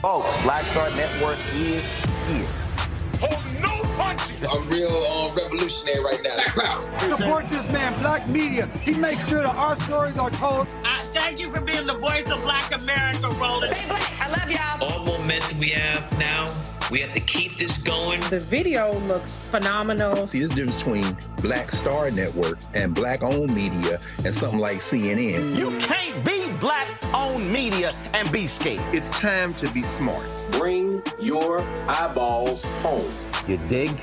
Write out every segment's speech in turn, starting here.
Folks, Black Star Network is here. hold no punches. I'm real revolutionary right now. Support this man, Black Media. He makes sure that our stories are told. Thank you for being the voice of Black America, Roland. Stay black. I love y'all. All momentum we have now, we have to keep this going. The video looks phenomenal. See, there's a difference between Black Star Network and Black-owned media and something like CNN. You can't be Black-owned media and be scared. It's time to be smart. Bring your eyeballs home. You dig?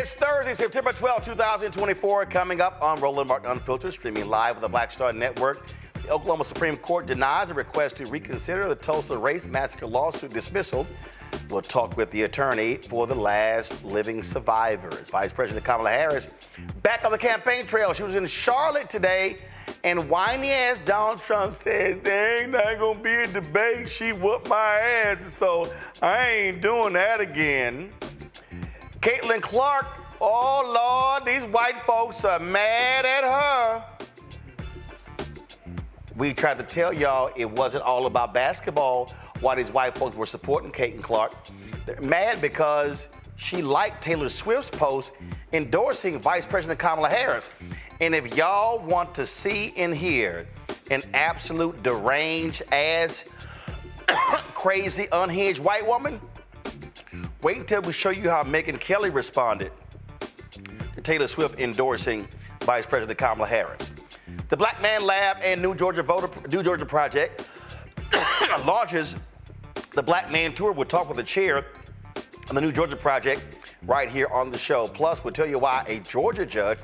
It's Thursday, September 12, 2024, coming up on Roland Martin Unfiltered, streaming live on the Black Star Network. The Oklahoma Supreme Court denies a request to reconsider the Tulsa Race Massacre lawsuit dismissal. We'll talk with the attorney for the last living survivors. Vice President Kamala Harris back on the campaign trail. She was in Charlotte today, and whiny-ass Donald Trump says there ain't not gonna be a debate. She whooped my ass, so I ain't doing that again. Caitlin Clark, oh Lord, these white folks are mad at her. We tried to tell y'all it wasn't all about basketball while these white folks were supporting Caitlin Clark. They're mad because she liked Taylor Swift's post endorsing Vice President Kamala Harris. And if y'all want to see and hear an absolute deranged ass, crazy, unhinged white woman, wait until we show you how Megyn Kelly responded to Taylor Swift endorsing Vice President Kamala Harris. The Black Man Lab and New Georgia Project launches the Black Man Tour. We'll talk with the chair of the New Georgia Project right here on the show. Plus, we'll tell you why a Georgia judge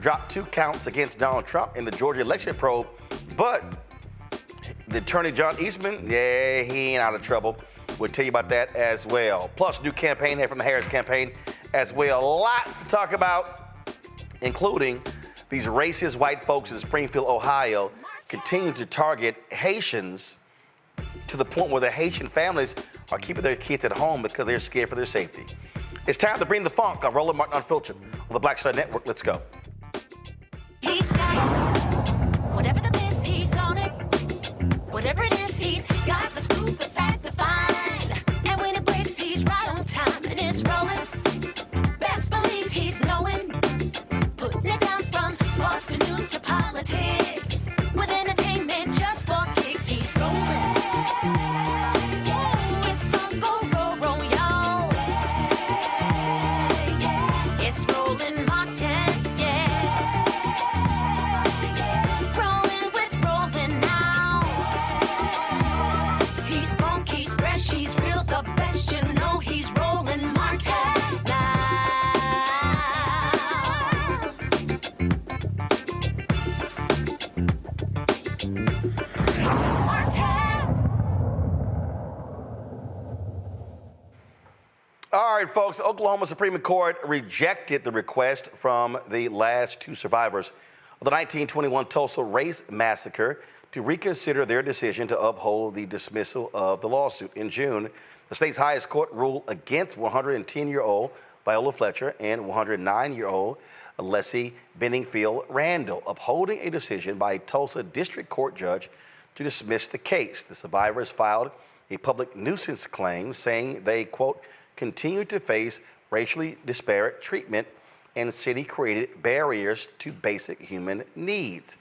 dropped 2 counts against Donald Trump in the Georgia election probe, but the attorney John Eastman, yeah, he ain't out of trouble. We'll tell you about that as well. Plus, new campaign there from the Harris campaign as well. A lot to talk about, including these racist white folks in Springfield, Ohio, continue to target Haitians to the point where the Haitian families are keeping their kids at home because they're scared for their safety. It's time to bring the funk on Roland Martin Unfiltered on the Black Star Network. Let's go. He's got it. Whatever the miss, he's on it. Whatever it is, he's got the scoop, the fact, the find. And when it breaks, he's right on time and it's rolling. Best believe he's knowing. Putting it down from sports to news to politics. With entertainment just for kicks, he's rolling. It's on go, roll, y'all. It's Roland Martin, rolling with Roland now. He's funky, he's fresh, he's real, the best, you know he's Roland Martin now. All right, folks, Oklahoma Supreme Court rejected the request from the last 2 survivors of the 1921 Tulsa Race Massacre to reconsider their decision to uphold the dismissal of the lawsuit. In June, the state's highest court ruled against 110-year-old Viola Fletcher and 109-year-old Leslie Benningfield Randall, upholding a decision by a Tulsa District Court judge to dismiss the case. The survivors filed a public nuisance claim saying they, quote, continue to face racially disparate treatment and city-created barriers to basic human needs.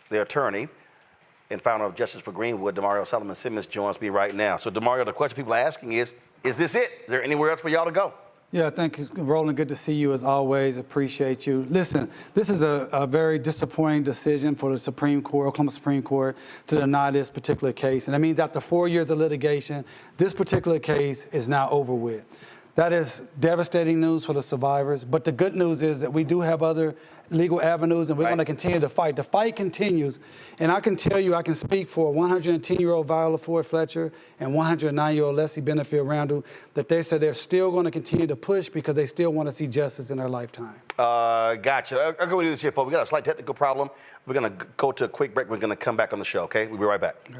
The attorney and founder of Justice for Greenwood, Damario Solomon-Simmons, joins me right now. So, Damario, the question people are asking is this it? Is there anywhere else for y'all to go? Yeah, thank you, Roland. Good to see you as always. Appreciate you. Listen, this is a very disappointing decision for the Supreme Court, Oklahoma Supreme Court, to deny this particular case. And that means after 4 years of litigation, this particular case is now over with. That is devastating news for the survivors. But the good news is that we do have other legal avenues, and we're going to continue to fight. The fight continues. And I can tell you, I can speak for 110-year-old Viola Ford Fletcher and 109-year-old Leslie Benningfield Randall, that they said they're still going to continue to push because they still want to see justice in their lifetime. Gotcha. I'm going to do this here, folks. We got a slight technical problem. We're going to go to a quick break. We're going to come back on the show, okay? We'll be right back. Okay.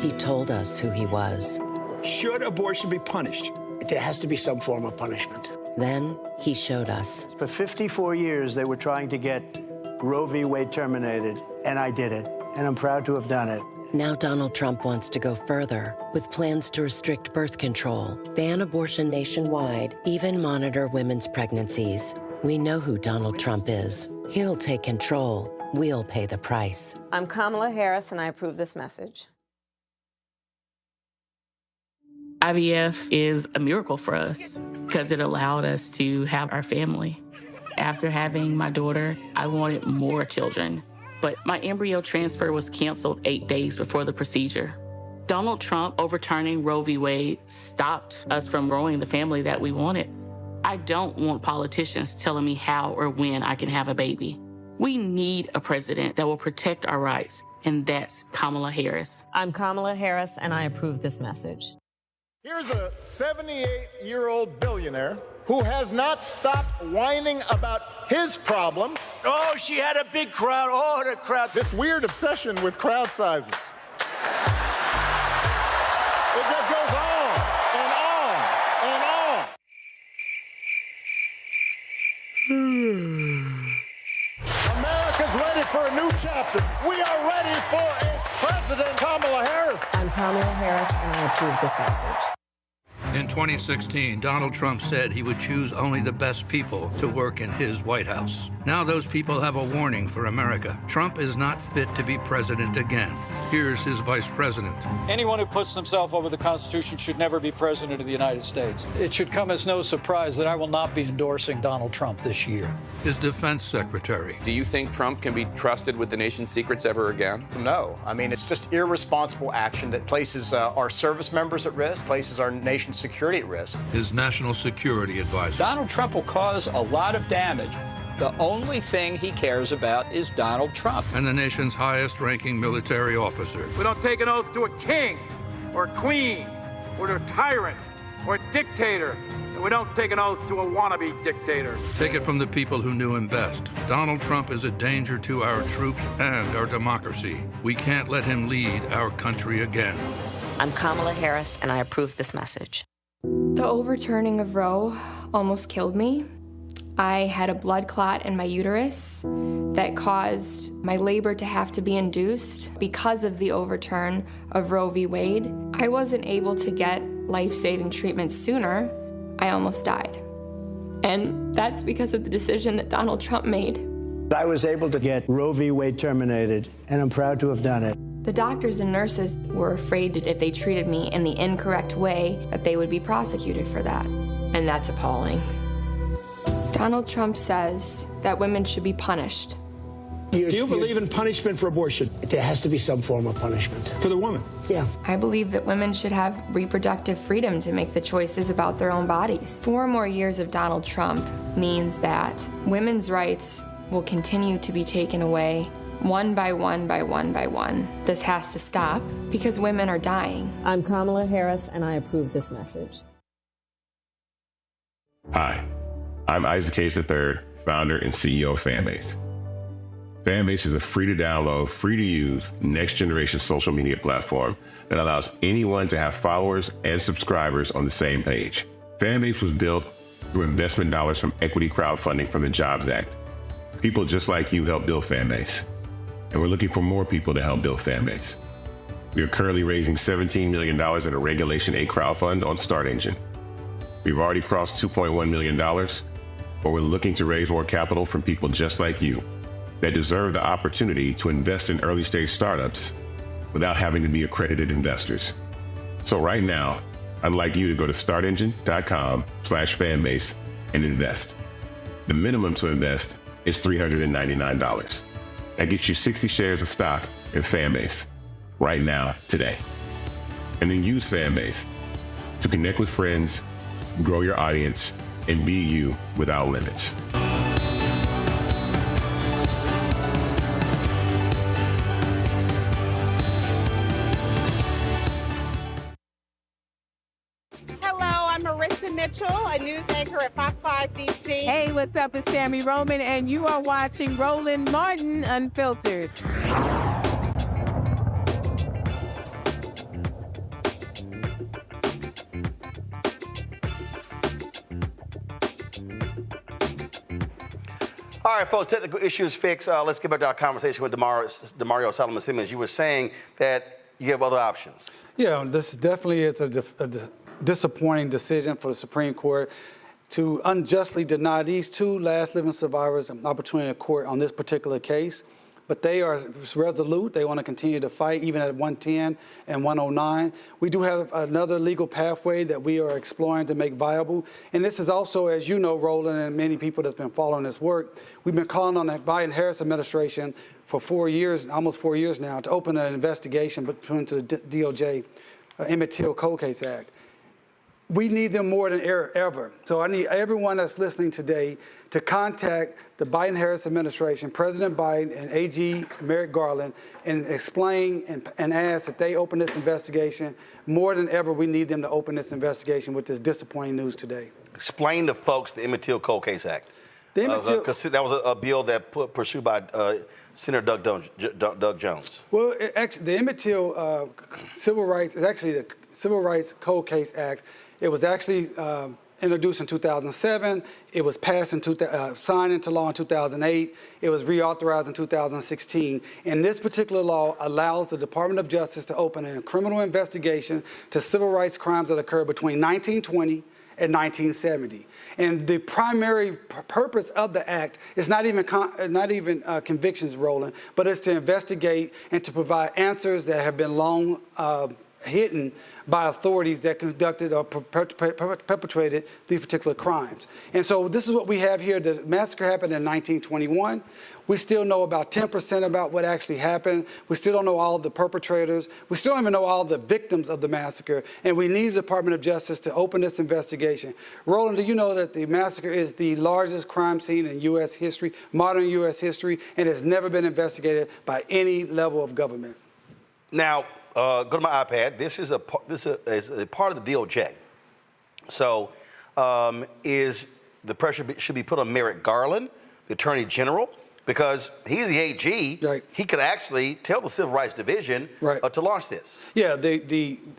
He told us who he was. Should abortion be punished? There has to be some form of punishment. Then he showed us. For 54 years, they were trying to get Roe v. Wade terminated, and I did it, and I'm proud to have done it. Now Donald Trump wants to go further with plans to restrict birth control, ban abortion nationwide, even monitor women's pregnancies. We know who Donald Trump is. He'll take control. We'll pay the price. I'm Kamala Harris, and I approve this message. IVF is a miracle for us because it allowed us to have our family. After having my daughter, I wanted more children, but my embryo transfer was canceled 8 days before the procedure. Donald Trump overturning Roe v. Wade stopped us from growing the family that we wanted. I don't want politicians telling me how or when I can have a baby. We need a president that will protect our rights, and that's Kamala Harris. I'm Kamala Harris, and I approve this message. Here's a 78-year-old billionaire who has not stopped whining about his problems. Oh, she had a big crowd. Oh, the crowd. This weird obsession with crowd sizes. It just goes on and on and on. America's ready for a new chapter. We are ready for a President Kamala Harris. I'm Kamala Harris, and I approve this message. In 2016, Donald Trump said he would choose only the best people to work in his White House. Now those people have a warning for America. Trump is not fit to be president again. Here's his vice president. Anyone who puts himself over the Constitution should never be president of the United States. It should come as no surprise that I will not be endorsing Donald Trump this year. His defense secretary. Do you think Trump can be trusted with the nation's secrets ever again? No. I mean, it's just irresponsible action that places our service members at risk, places our nation's security at risk. His national security advisor. Donald Trump will cause a lot of damage. The only thing he cares about is Donald Trump. And the nation's highest-ranking military officer. We don't take an oath to a king or a queen or to a tyrant or a dictator. And we don't take an oath to a wannabe dictator. Take it from the people who knew him best. Donald Trump is a danger to our troops and our democracy. We can't let him lead our country again. I'm Kamala Harris, and I approve this message. The overturning of Roe almost killed me. I had a blood clot in my uterus that caused my labor to have to be induced because of the overturn of Roe v. Wade. I wasn't able to get life-saving treatment sooner. I almost died. And that's because of the decision that Donald Trump made. I was able to get Roe v. Wade terminated, and I'm proud to have done it. The doctors and nurses were afraid that if they treated me in the incorrect way, that they would be prosecuted for that. And that's appalling. Donald Trump says that women should be punished. Do you believe in punishment for abortion? There has to be some form of punishment. For the woman? Yeah. I believe that women should have reproductive freedom to make the choices about their own bodies. 4 more years of Donald Trump means that women's rights will continue to be taken away one by one by one by one. This has to stop because women are dying. I'm Kamala Harris, and I approve this message. Hi, I'm Isaac Hayes III, founder and CEO of Fanbase. Fanbase is a free-to-download, free-to-use, next-generation social media platform that allows anyone to have followers and subscribers on the same page. Fanbase was built through investment dollars from equity crowdfunding from the Jobs Act. People just like you helped build Fanbase, and we're looking for more people to help build Fanbase. We are currently raising $17 million in a Regulation A crowdfund on Start Engine. We've already crossed $2.1 million, but we're looking to raise more capital from people just like you that deserve the opportunity to invest in early-stage startups without having to be accredited investors. So right now, I'd like you to go to startengine.com/fanbase and invest. The minimum to invest is $399. That gets you 60 shares of stock in Fanbase right now, today. And then use Fanbase to connect with friends, grow your audience, and be you without limits. Mitchell, a news anchor at Fox 5 DC. Hey, what's up? It's Tammy Roman, and you are watching Roland Martin Unfiltered. All right, folks, technical issues fixed. Let's get back to our conversation with Damario Solomon-Simmons. You were saying that you have other options. Yeah, this definitely is a disappointing decision for the Supreme Court to unjustly deny these 2 last living survivors an opportunity in court on this particular case. but they are resolute. They want to continue to fight even at 110 and 109. We do have another legal pathway that we are exploring to make viable. And this is also, as you know, Roland, and many people that's been following this work, we've been calling on the Biden-Harris administration for 4 years, almost 4 years now, to open an investigation between the DOJ, Emmett Till Cold Case Act. We need them more than ever. So I need everyone that's listening today to contact the Biden-Harris administration, President Biden and AG Merrick Garland, and explain and ask that they open this investigation. More than ever, we need them to open this investigation with this disappointing news today. Explain to folks the Emmett Till Cold Case Act. Because that was a bill that pursued by Senator Doug Jones. Well, actually, the Emmett Till Civil Rights is actually the Civil Rights Cold Case Act. It was actually introduced in 2007. It was passed signed into law in 2008. It was reauthorized in 2016. And this particular law allows the Department of Justice to open a criminal investigation to civil rights crimes that occurred between 1920 and 1970. And the primary purpose of the act is not even convictions, Roland, but it's to investigate and to provide answers that have been long hidden by authorities that conducted or perpetrated these particular crimes. And so this is what we have here. The massacre happened in 1921. We still know about 10% about what actually happened. We still don't know all of the perpetrators. We still don't even know all the victims of the massacre. And we need the Department of Justice to open this investigation. Roland, do you know that the massacre is the largest crime scene in U.S. history, modern U.S. history, and has never been investigated by any level of government? Now, go to my iPad. This is a part of the DOJ. So, is the pressure should be put on Merrick Garland, the Attorney General, because he's the AG. Right. He could actually tell the Civil Rights Division to launch this. Yeah,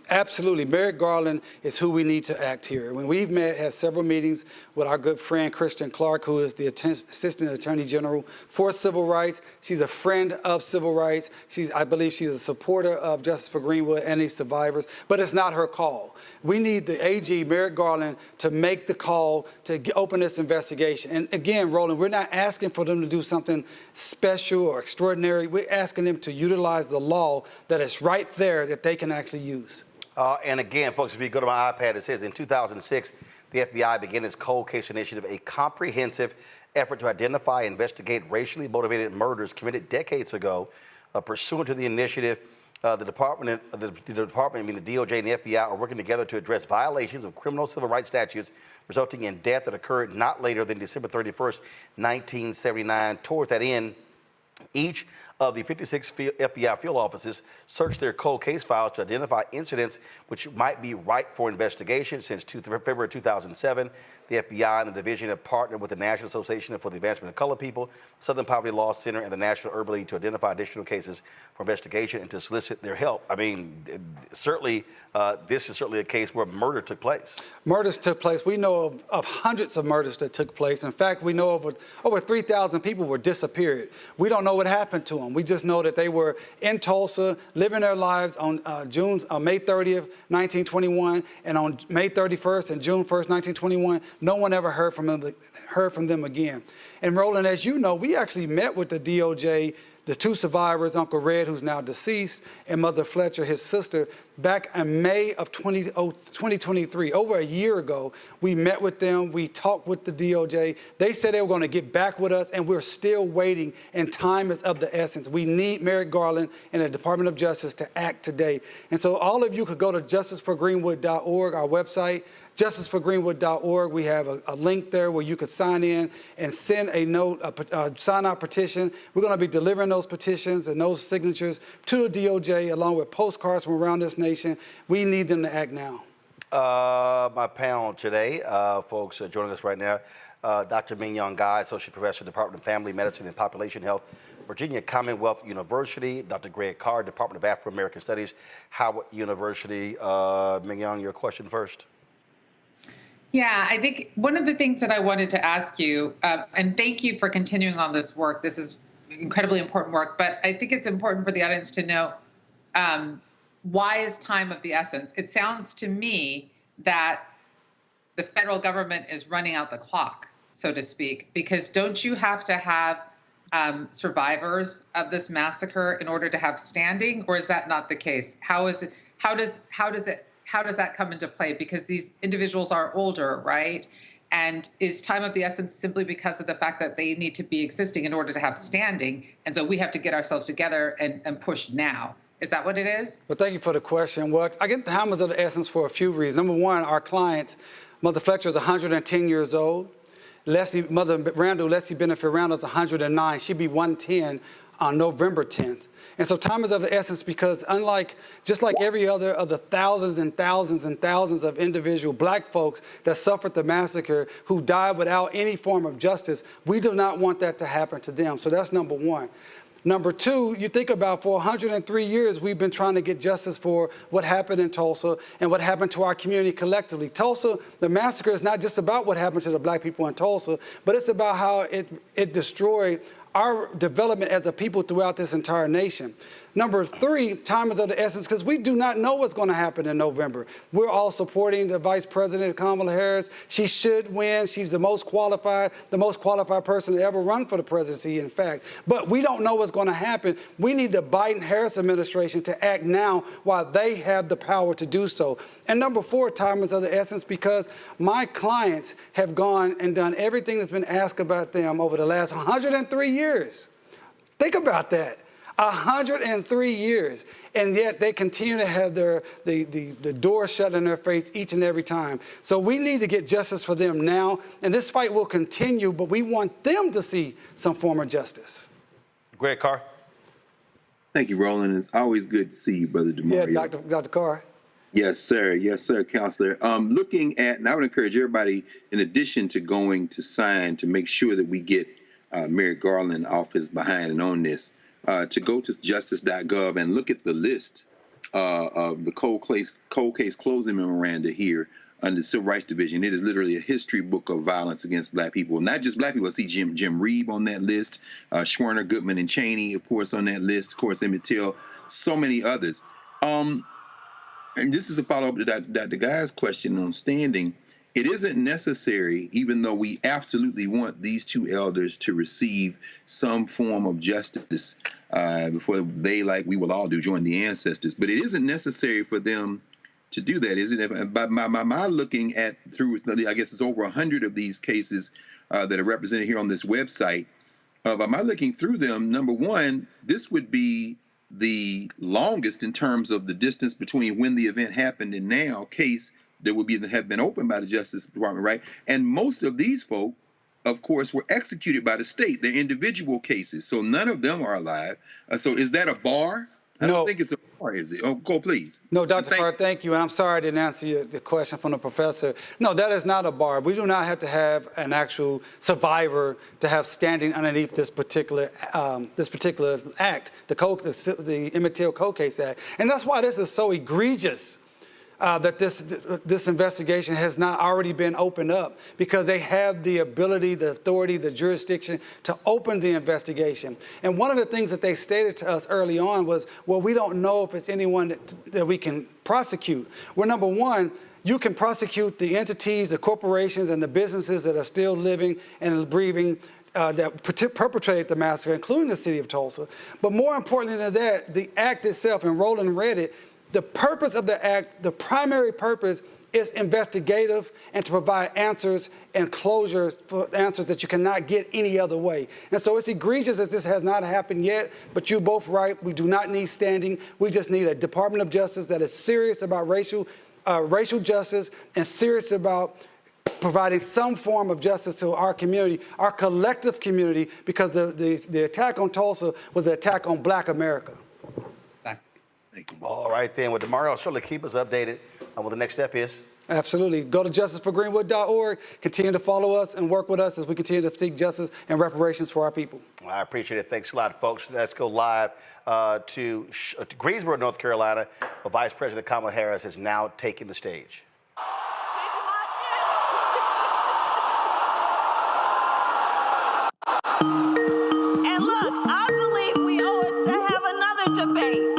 absolutely. Merrick Garland is who we need to act here. When we've had several meetings with our good friend Kristen Clark, who is the Assistant Attorney General for Civil Rights. She's a friend of civil rights. I believe she's a supporter of Justice for Greenwood and these survivors, but it's not her call. We need the AG, Merrick Garland, to make the call to open this investigation. And again, Roland, we're not asking for them to do something special or extraordinary. We're asking them to utilize the law that is right there that they can actually use. And again, folks, if you go to my iPad, it says in 2006, the FBI began its Cold Case Initiative, a comprehensive effort to identify and investigate racially motivated murders committed decades ago. Pursuant to the initiative, the department, I mean the DOJ and the FBI are working together to address violations of criminal civil rights statutes resulting in death that occurred not later than December 31st, 1979. Toward that end, each of the 56 FBI field offices searched their cold case files to identify incidents which might be ripe for investigation. Since February 2007, the FBI and the division have partnered with the National Association for the Advancement of Colored People, Southern Poverty Law Center, and the National Urban League to identify additional cases for investigation and to solicit their help. I mean, certainly, this is certainly a case where murder took place. Murders took place. We know of hundreds of murders that took place. In fact, we know over 3,000 people were disappeared. We don't know what happened to them. We just know that they were in Tulsa, living their lives on May 30th, 1921, and on May 31st and June 1st, 1921. No one ever heard from them again. And Roland, as you know, we actually met with the DOJ, the two survivors, Uncle Red, who's now deceased, and Mother Fletcher, his sister, back in May of 2023, over a year ago. We met with them. We talked with the DOJ. They said they were going to get back with us, and we're still waiting, and time is of the essence. We need Merrick Garland and the Department of Justice to act today. And so all of you could go to justiceforgreenwood.org, our website, justiceforgreenwood.org. We have a link there where you could sign in and send a note, a sign-out petition. We're going to be delivering those petitions and those signatures to the DOJ along with postcards from around this nation. We need them to act now. My panel today, folks joining us right now, Dr. Ming-Young Guy, Associate Professor, Department of Family Medicine and Population Health, Virginia Commonwealth University, Dr. Greg Carr, Department of Afro-American Studies, Howard University. Ming-Young, your question first. Yeah, I think one of the things that I wanted to ask you, and thank you for continuing on this work. This is incredibly important work, but I think it's important for the audience to know why is time of the essence? It sounds to me that the federal government is running out the clock, so to speak, because don't you have to have survivors of this massacre in order to have standing, or is that not the case? How does that come into play? Because these individuals are older, right? And is time of the essence simply because of the fact that they need to be existing in order to have standing, and so we have to get ourselves together and push now? Is that what it is? Well, thank you for the question. Well, I get the time is of the essence for a few reasons. Number one, our client, Mother Fletcher, is 110 years old. Mother Randall, Leslie Benefit Randall, is 109. She'd be 110 on November 10th. And so time is of the essence because just like every other of the thousands and thousands and thousands of individual black folks that suffered the massacre who died without any form of justice, we do not want that to happen to them. So that's number one. Number two, you think about for 103 years, we've been trying to get justice for what happened in Tulsa and what happened to our community collectively. Tulsa, the massacre is not just about what happened to the black people in Tulsa, but it's about how it destroyed our development as a people throughout this entire nation. Number three, time is of the essence because we do not know what's going to happen in November. We're all supporting the Vice President Kamala Harris. She should win. She's the most qualified person to ever run for the presidency, in fact. But we don't know what's going to happen. We need the Biden-Harris administration to act now while they have the power to do so. And number four, time is of the essence because my clients have gone and done everything that's been asked about them over the last 103 years. Think about that. 103 years, and yet they continue to have the door shut in their face each and every time. So we need to get justice for them now, and this fight will continue, but we want them to see some form of justice. Greg Carr. Thank you, Roland. It's always good to see you, Brother Damario. Yeah, Dr. Carr. Yes, sir. Yes, sir, Counselor. Looking at, and I would encourage everybody, in addition to going to sign to make sure that we get Merrick Garland off his behind and on this, to go to justice.gov and look at the list of the cold case closing memoranda here under the Civil Rights Division. It is literally a history book of violence against black people. Not just black people. I see Jim Reeb on that list, Schwerner, Goodman, and Cheney, of course, on that list. Of course, Emmett Till, so many others. And this is a follow-up to Dr. Guy's question on standing. It isn't necessary, even though we absolutely want these two elders to receive some form of justice before they, like we will all do, join the ancestors. But it isn't necessary for them to do that, isn't it? By my looking at through, I guess it's over 100 of these cases that are represented here on this website. By my looking through them, number one, this would be the longest in terms of the distance between when the event happened and now case that would have been opened by the Justice Department, right? And most of these folk, of course, were executed by the state. They're individual cases, so none of them are alive. So is that a bar? I don't think it's a bar, is it? Oh, go please. No, Dr. Carr, thank you. And I'm sorry I didn't answer the question from the professor. No, that is not a bar. We do not have to have an actual survivor to have standing underneath this particular act, the Emmett Till Cold Case Act. And that's why this is so egregious. That this investigation has not already been opened up because they have the ability, the authority, the jurisdiction to open the investigation. And one of the things that they stated to us early on was, well, we don't know if it's anyone that we can prosecute. Well, number one, you can prosecute the entities, the corporations, and the businesses that are still living and breathing that perpetrated the massacre, including the city of Tulsa. But more importantly than that, the act itself, and Roland read it, the purpose of the act, the primary purpose is investigative and to provide answers and closure for answers that you cannot get any other way. And so it's egregious that this has not happened yet, but you're both right. We do not need standing. We just need a Department of Justice that is serious about racial justice and serious about providing some form of justice to our community, our collective community, because the attack on Tulsa was an attack on Black America. All right, then. Well, Damario, surely keep us updated on what the next step is. Absolutely. Go to justiceforgreenwood.org. Continue to follow us and work with us as we continue to seek justice and reparations for our people. I appreciate it. Thanks a lot, folks. Let's go live to Greensboro, North Carolina, where Vice President Kamala Harris is now taking the stage. And look, I believe we owe it to have another debate.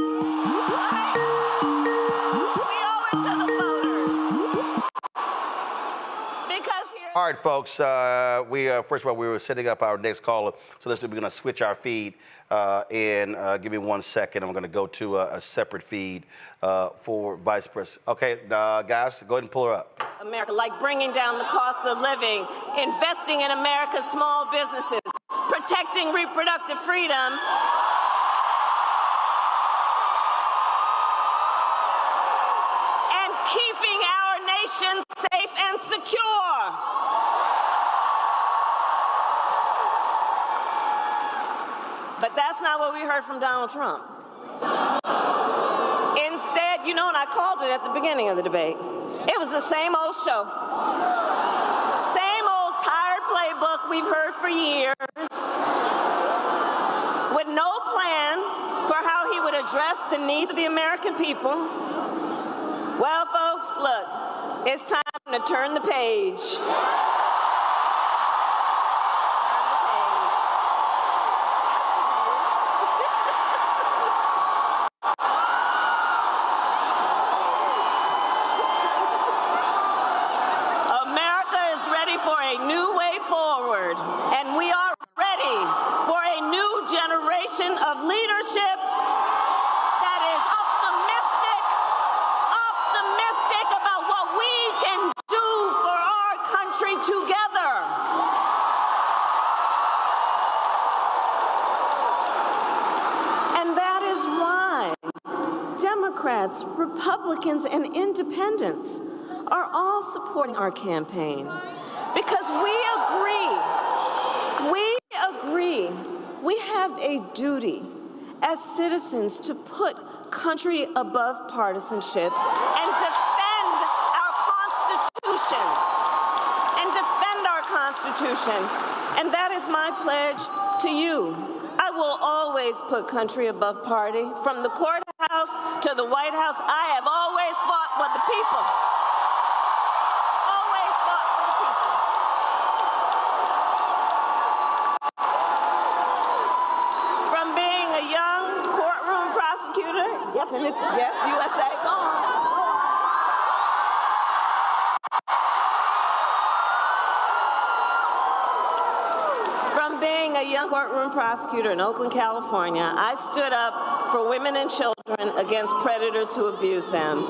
right, folks. First of all, we were setting up our next caller, so we're going to switch our feed. Give me 1 second. I'm going to go to a separate feed for Vice President. Okay, guys, go ahead and pull her up. America, like bringing down the cost of living, investing in America's small businesses, protecting reproductive freedom, and keeping our nation safe and secure. But that's not what we heard from Donald Trump. Instead, you know, and I called it at the beginning of the debate, it was the same old show. Same old tired playbook we've heard for years, with no plan for how he would address the needs of the American people. Well, folks, look, it's time to turn the page. Of leadership that is optimistic about what we can do for our country together. And that is why Democrats, Republicans, and independents are all supporting our campaign, because we agree. We have a duty as citizens to put country above partisanship and defend our Constitution. And that is my pledge to you. I will always put country above party. From the courthouse to the White House, I have always fought for the people. Always fought for the people. Yes, and it's yes, USA. Go on. From being a young courtroom prosecutor in Oakland, California, I stood up for women and children against predators who abuse them.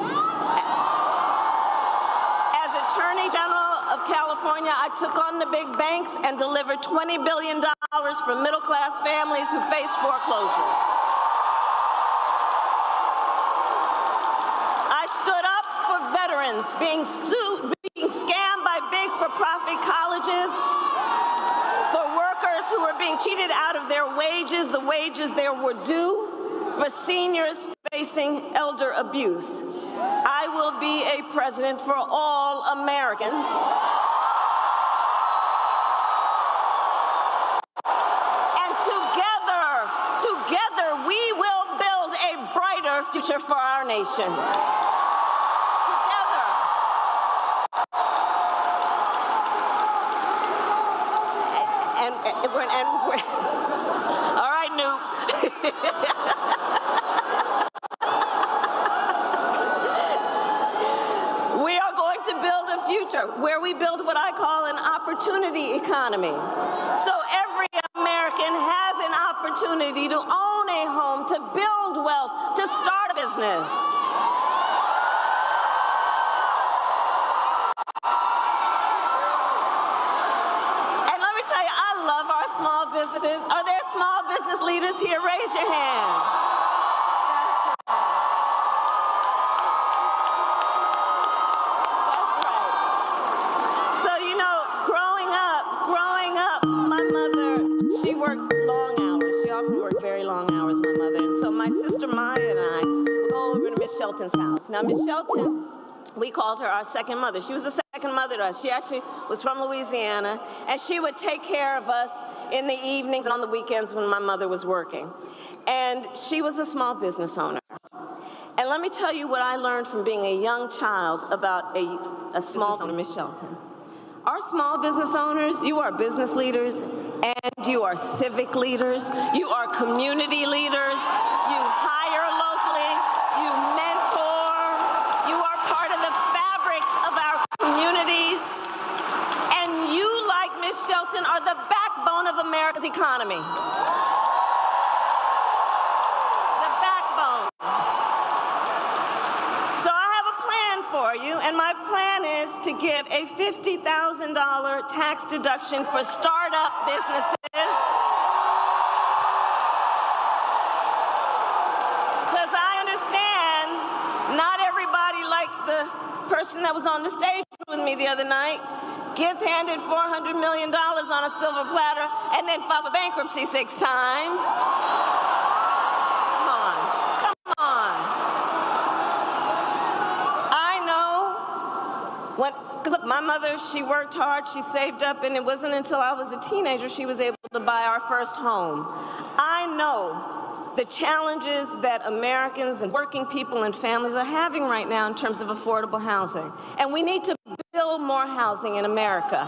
As Attorney General of California, I took on the big banks and delivered $20 billion for middle-class families who face foreclosure. Being scammed by big for-profit colleges, for workers who were being cheated out of their wages, the wages they were due, for seniors facing elder abuse. I will be a president for all Americans. And together we will build a brighter future for our nation. All right, Newt. We are going to build a future where we build what I call an opportunity economy. So every American has an opportunity to own a home, to build wealth, to start a business. Businesses. Are there small business leaders here? Raise your hand. That's right. So, you know, growing up, my mother, she worked long hours. She often worked very long hours, my mother. And so my sister Maya and I would go over to Miss Shelton's house. Now, Miss Shelton, we called her our second mother. She was the second mother to us. She actually was from Louisiana, and she would take care of us in the evenings and on the weekends when my mother was working. And she was a small business owner. And let me tell you what I learned from being a young child about a small owner, Miss Shelton. Our small business owners, you are business leaders, and you are civic leaders, you are community leaders, you hire locally, you mentor, you are part of the fabric of our communities, and And my plan is to give a $50,000 tax deduction for startup businesses. Because I understand not everybody, like the person that was on the stage with me the other night, gets handed $400 million on a silver platter and then files for bankruptcy 6 times. Come on, come on. I know because look, my mother, she worked hard, she saved up, and it wasn't until I was a teenager she was able to buy our first home. I know the challenges that Americans and working people and families are having right now in terms of affordable housing. And we need to build more housing in America.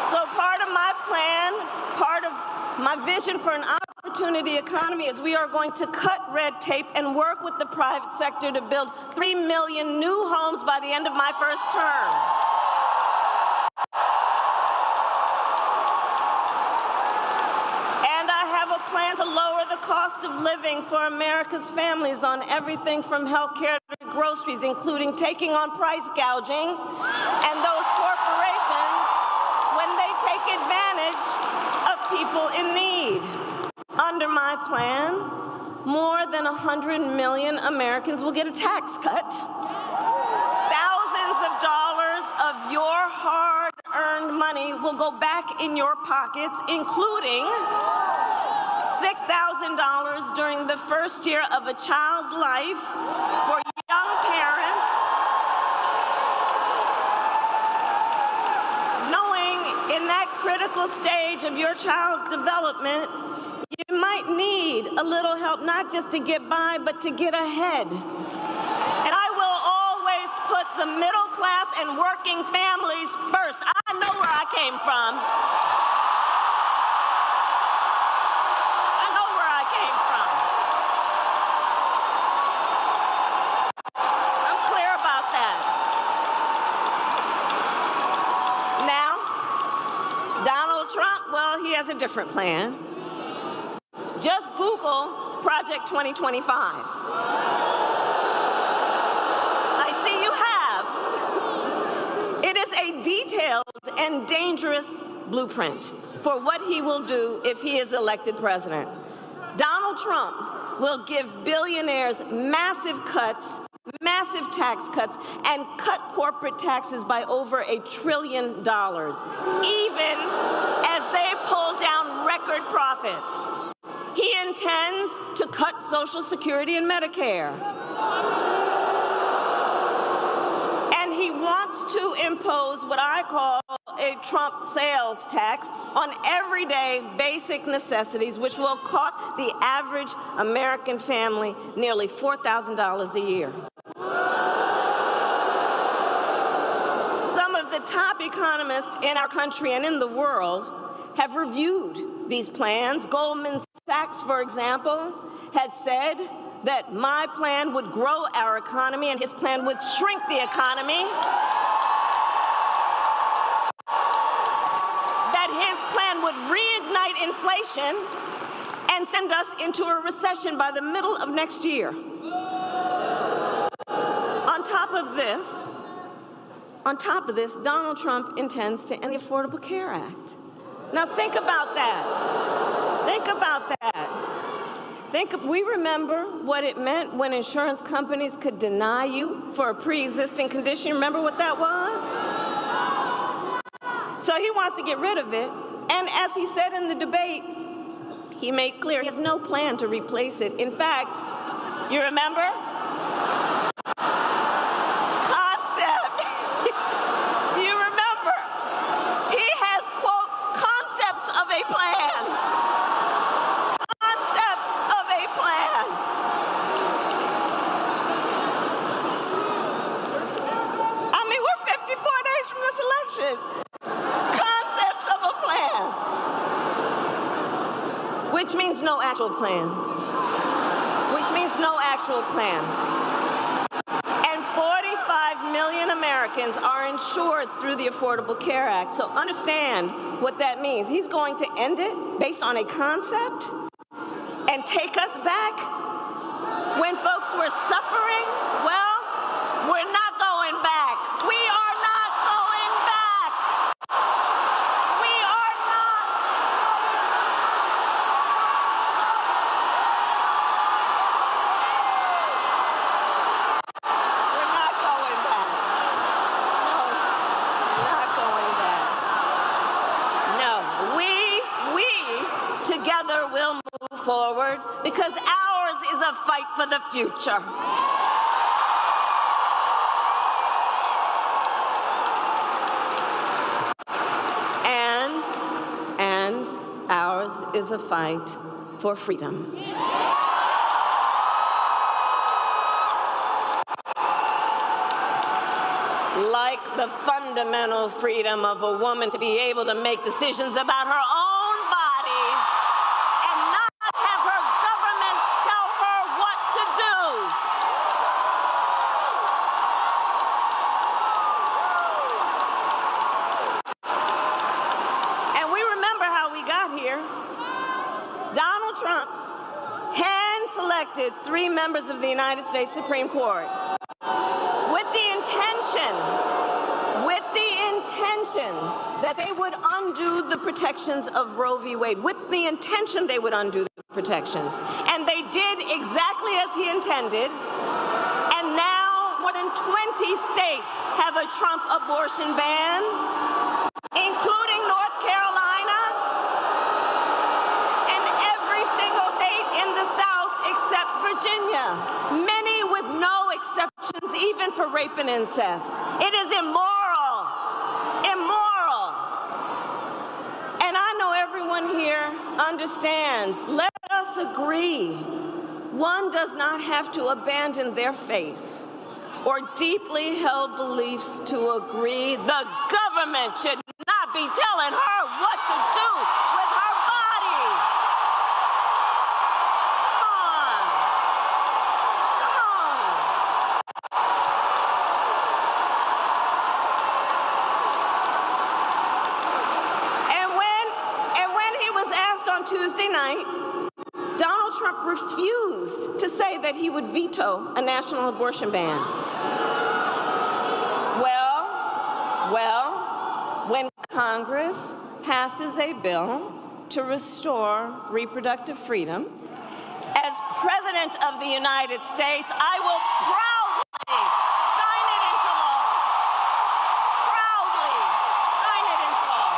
So part of my plan, part of my vision for an opportunity economy is we are going to cut red tape and work with the private sector to build 3 million new homes by the end of my first term. Plan to lower the cost of living for America's families on everything from health care to groceries, including taking on price gouging and those corporations when they take advantage of people in need. Under my plan, more than 100 million Americans will get a tax cut. Thousands of dollars of your hard-earned money will go back in your pockets, including $6,000 during the first year of a child's life for young parents, knowing in that critical stage of your child's development, you might need a little help, not just to get by, but to get ahead. And I will always put the middle class and working families first. I know where I came from. He has a different plan. Just Google Project 2025. I see you have. It is a detailed and dangerous blueprint for what he will do if he is elected president. Donald Trump will give billionaires massive cuts, massive tax cuts, and cut corporate taxes by over $1 trillion, even as they pull down record profits. He intends to cut Social Security and Medicare. And he wants to impose what I call a Trump sales tax on everyday basic necessities, which will cost the average American family nearly $4,000 a year. Some of the top economists in our country and in the world have reviewed these plans. Goldman Sachs, for example, had said that my plan would grow our economy and his plan would shrink the economy. That his plan would reignite inflation and send us into a recession by the middle of next year. On top of this, Donald Trump intends to end the Affordable Care Act. Now think about that. Think about that. We remember what it meant when insurance companies could deny you for a pre-existing condition. Remember what that was? So he wants to get rid of it. And as he said in the debate, he made clear he has no plan to replace it. In fact, you remember? Concepts of a plan, which means no actual plan, And 45 million Americans are insured through the Affordable Care Act. So understand what that means. He's going to end it based on a concept and take us back when folks were suffering, well, we're not going back. We are not going back. We are not. We're not going back. No, not going back. No, we together will move forward because ours is a fight for the future. And ours is a fight for freedom. Like the fundamental freedom of a woman to be able to make decisions about her own body and not have her government tell her what to do. And we remember how we got here. Donald Trump hand-selected 3 members of the United States Supreme Court with the intention that they would undo the protections of Roe v. Wade, with the intention they would undo the protections. And they did exactly as he intended. And now more than 20 states have a Trump abortion ban, including North Carolina, and every single state in the South except Virginia, many with no exceptions even for rape and incest. It is immoral. Immoral. And I know everyone here understands. Let us agree. One does not have to abandon their faith or deeply held beliefs to agree. The government should not be telling her what to do with her body. Tuesday night, Donald Trump refused to say that he would veto a national abortion ban. Well, when Congress passes a bill to restore reproductive freedom, as President of the United States, I will proudly sign it into law. Proudly sign it into law.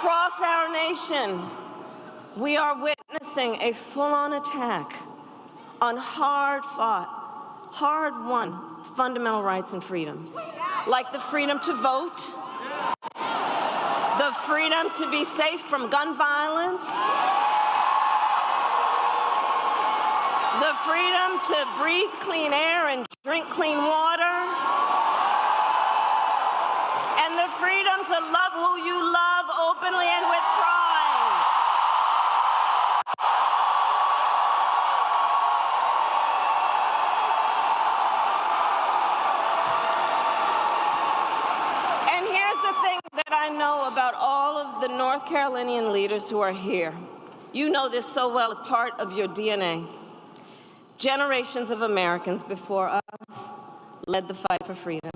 Across our nation, we are witnessing a full-on attack on hard-fought, hard-won fundamental rights and freedoms, like the freedom to vote, the freedom to be safe from gun violence, the freedom to breathe clean air and drink clean water, and the freedom to love who you love openly and with pride. And here's the thing that I know about all of the North Carolinian leaders who are here. You know this so well, it's part of your DNA. Generations of Americans before us led the fight for freedom.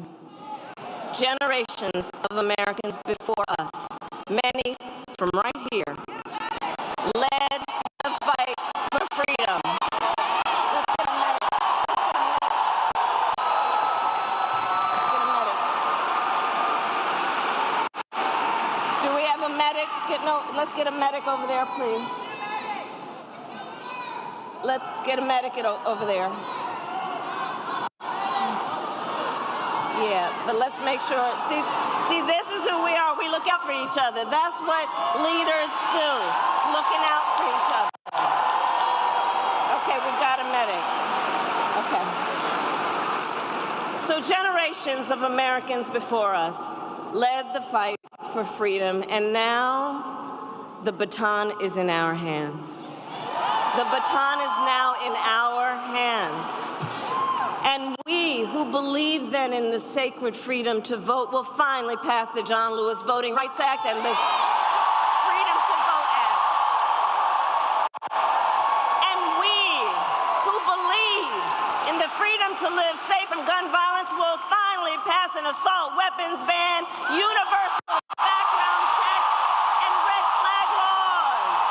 Generations of Americans before us, many from right here, led the fight for freedom. Do we have a medic? Let's get a medic over there, please. Let's get a medic over there. Yeah, but let's make sure, see, this is who we are. We look out for each other. That's what leaders do, looking out for each other. Okay, we've got a medic. Okay. So generations of Americans before us led the fight for freedom, and now the baton is in our hands. The baton is now in our hands. And we who who believe then in the sacred freedom to vote will finally pass the John Lewis Voting Rights Act and the Freedom to Vote Act. And we who believe in the freedom to live safe from gun violence will finally pass an assault weapons ban, universal background checks, and red flag laws.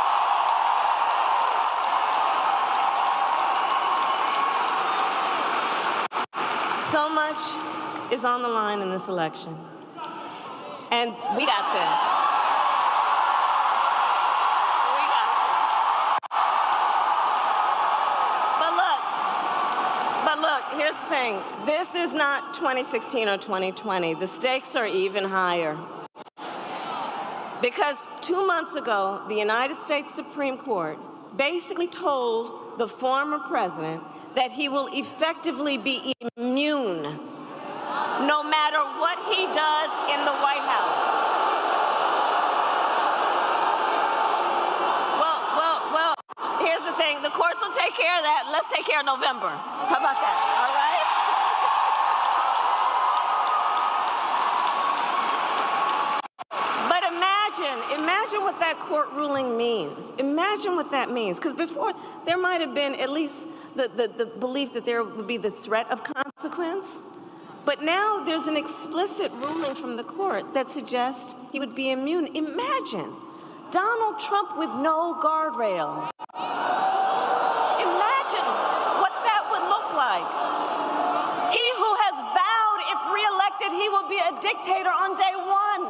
So much is on the line in this election. And we got this. We got this. But look, here's the thing. This is not 2016 or 2020. The stakes are even higher. Because 2 months ago, the United States Supreme Court basically told the former president that he will effectively be immune no matter what he does in the White House. Well, here's the thing. The courts will take care of that. Let's take care of November. How about that? All right? But imagine what that court ruling means. Imagine what that means. Because before, there might have been at least the belief that there would be the threat of consequence. But now there's an explicit ruling from the court that suggests he would be immune. Imagine Donald Trump with no guardrails. Imagine what that would look like. He who has vowed, if reelected, he will be a dictator on day one.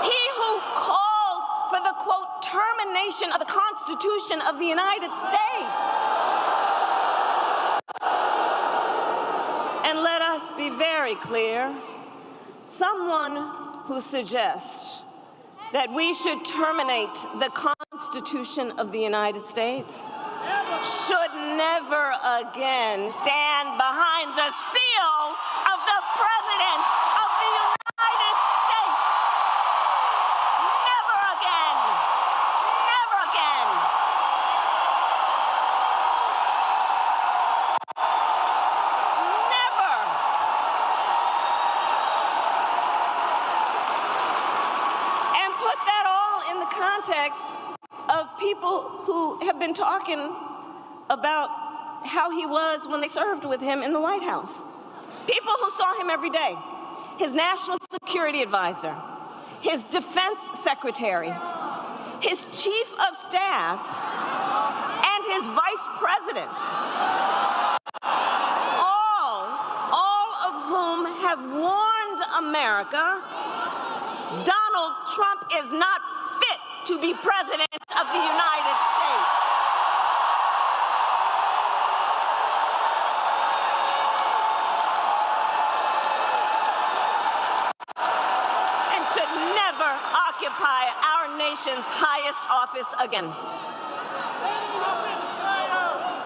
He who called for the, quote, termination of the Constitution of the United States. And let us be very clear, someone who suggests that we should terminate the Constitution of the United States should never again stand behind the seal of the President of the United States. Never again. Never again. Never. And put that all in the context of people who have been talking about how he was when they served with him in the White House. People who saw him every day. His national security advisor, his defense secretary, his chief of staff, and his vice president. All of whom have warned America, Donald Trump is not fit to be president of the United States. And should never occupy our nation's highest office again.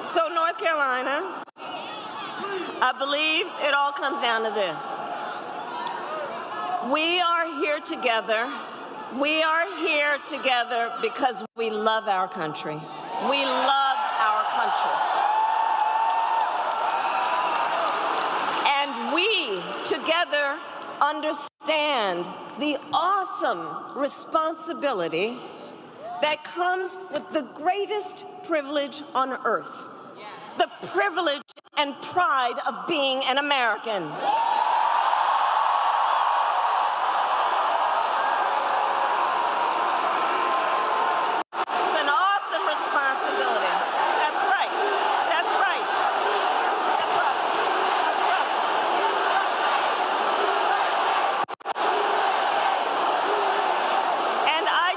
So North Carolina, I believe it all comes down to this. We are here together. We are here together because we love our country. We love our country. And we together understand the awesome responsibility that comes with the greatest privilege on earth, the privilege and pride of being an American. It's an awesome responsibility. That's right. That's right. That's right. That's right. And I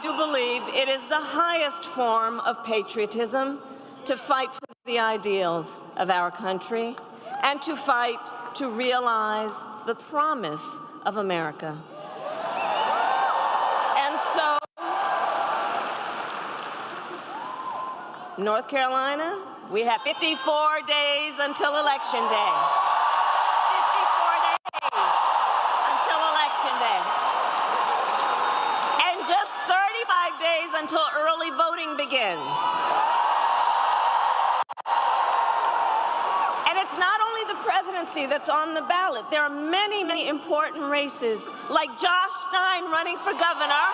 do believe it is the highest form of patriotism to fight for the ideals of our country and to fight to realize the promise of America. And so, North Carolina, we have 54 days until Election Day. 54 days until Election Day. And just 35 days until early voting begins. it's not only the presidency that's on the ballot. There are many, many important races, like Josh Stein running for governor.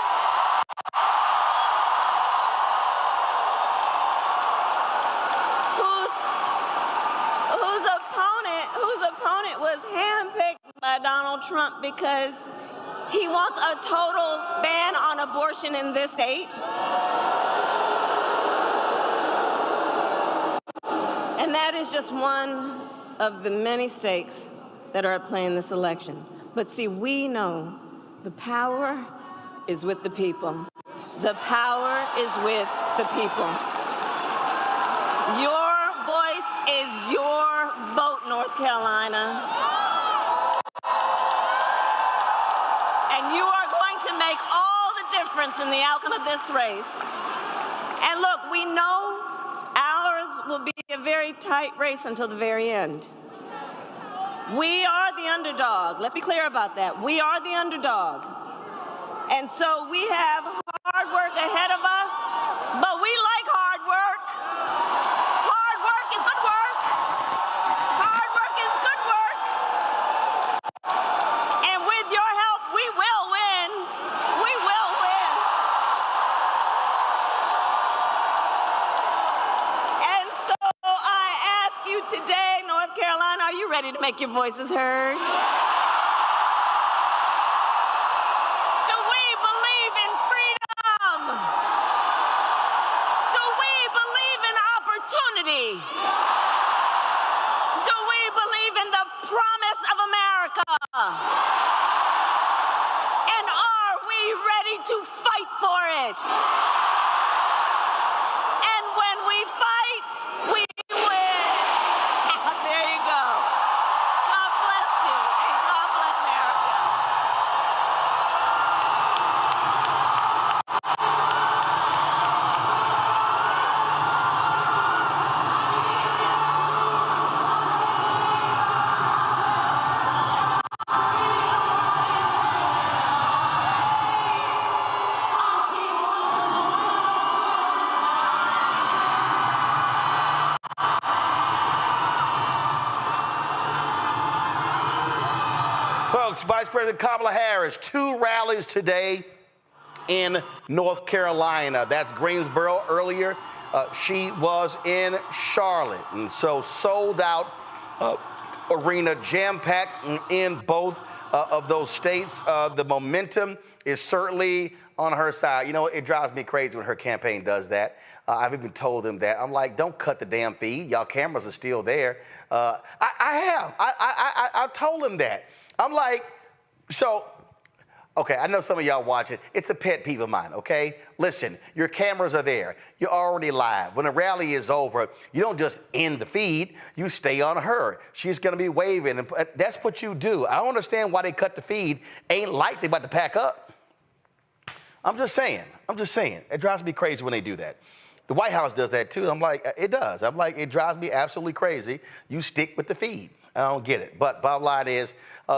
Whose opponent was handpicked by Donald Trump because he wants a total ban on abortion in this state. And that is just one of the many stakes that are at play in this election. But see, we know the power is with the people. The power is with the people. Your voice is your vote, North Carolina. And you are going to make all the difference in the outcome of this race. And look, we know ours will be a very tight race until the very end. We are the underdog. Let's be clear about that. We are the underdog. And so we have hard work ahead of us, but we like hard work. Hard work is good work. Hard work is good work. And with your help, we will win. We will win. And so I ask you today, North Carolina, are you ready to make your voices heard? Do we believe in the promise of America? And are we ready to fight for it? And when we fight, we win. There you go. God bless you, and God bless America. Folks, Vice President Kamala Harris, 2 rallies today in North Carolina. That's Greensboro earlier. She was in Charlotte, and so sold out arena, jam-packed in both of those states. The momentum is certainly on her side. You know, it drives me crazy when her campaign does that. I've even told them that. I'm like, don't cut the damn feed. Y'all cameras are still there. I told them that. I'm like, so, okay, I know some of y'all watching. It's a pet peeve of mine, okay? Listen, your cameras are there. You're already live. When a rally is over, you don't just end the feed. You stay on her. She's going to be waving. And that's what you do. I don't understand why they cut the feed. Ain't like they about to pack up. I'm just saying. It drives me crazy when they do that. The White House does that too. I'm like, it does. I'm like, it drives me absolutely crazy. You stick with the feed. I don't get it. But bottom line is,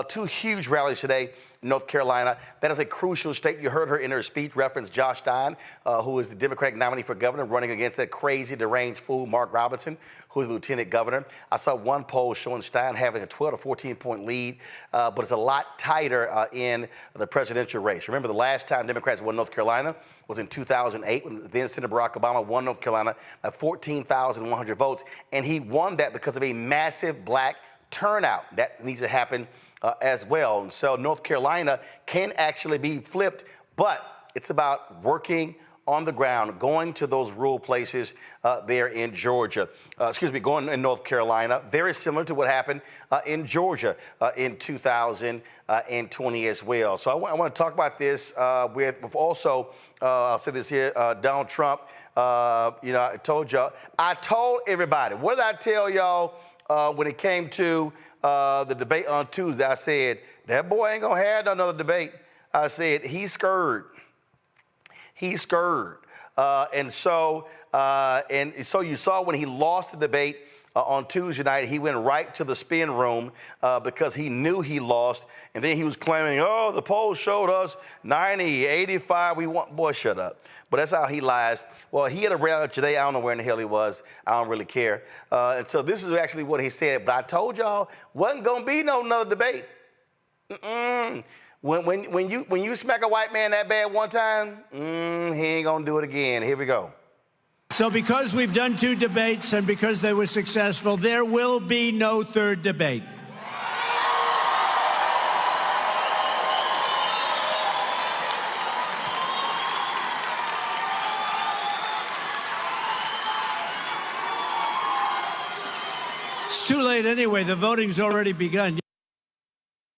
2 huge rallies today in North Carolina. That is a crucial state. You heard her in her speech reference Josh Stein, who is the Democratic nominee for governor, running against that crazy, deranged fool, Mark Robinson, who is the lieutenant governor. I saw one poll showing Stein having a 12 to 14-point lead, but it's a lot tighter in the presidential race. Remember, the last time Democrats won North Carolina was in 2008, when then Senator Barack Obama won North Carolina by 14,100 votes, and he won that because of a massive black turnout. That needs to happen as well. And so North Carolina can actually be flipped, but it's about working on the ground, going to those rural places there in Georgia. Going in North Carolina. Very similar to what happened in Georgia in 2020 as well. So I want to talk about this with also, I'll say this here, Donald Trump. I told everybody, what did I tell y'all when it came to the debate on Tuesday? I said, that boy ain't gonna have another debate. I said, he's scared. He's scared. And so you saw when he lost the debate on Tuesday night. He went right to the spin room because he knew he lost. And then he was claiming, oh, the polls showed us 90, 85. We want, boy, shut up. But that's how he lies. Well, he had a rally today. I don't know where in the hell he was. I don't really care. And so this is actually what he said. But I told y'all, wasn't going to be no another debate. When you smack a white man that bad one time, he ain't going to do it again. Here we go. So because we've done 2 debates and because they were successful, there will be no third debate. It's too late anyway. The voting's already begun.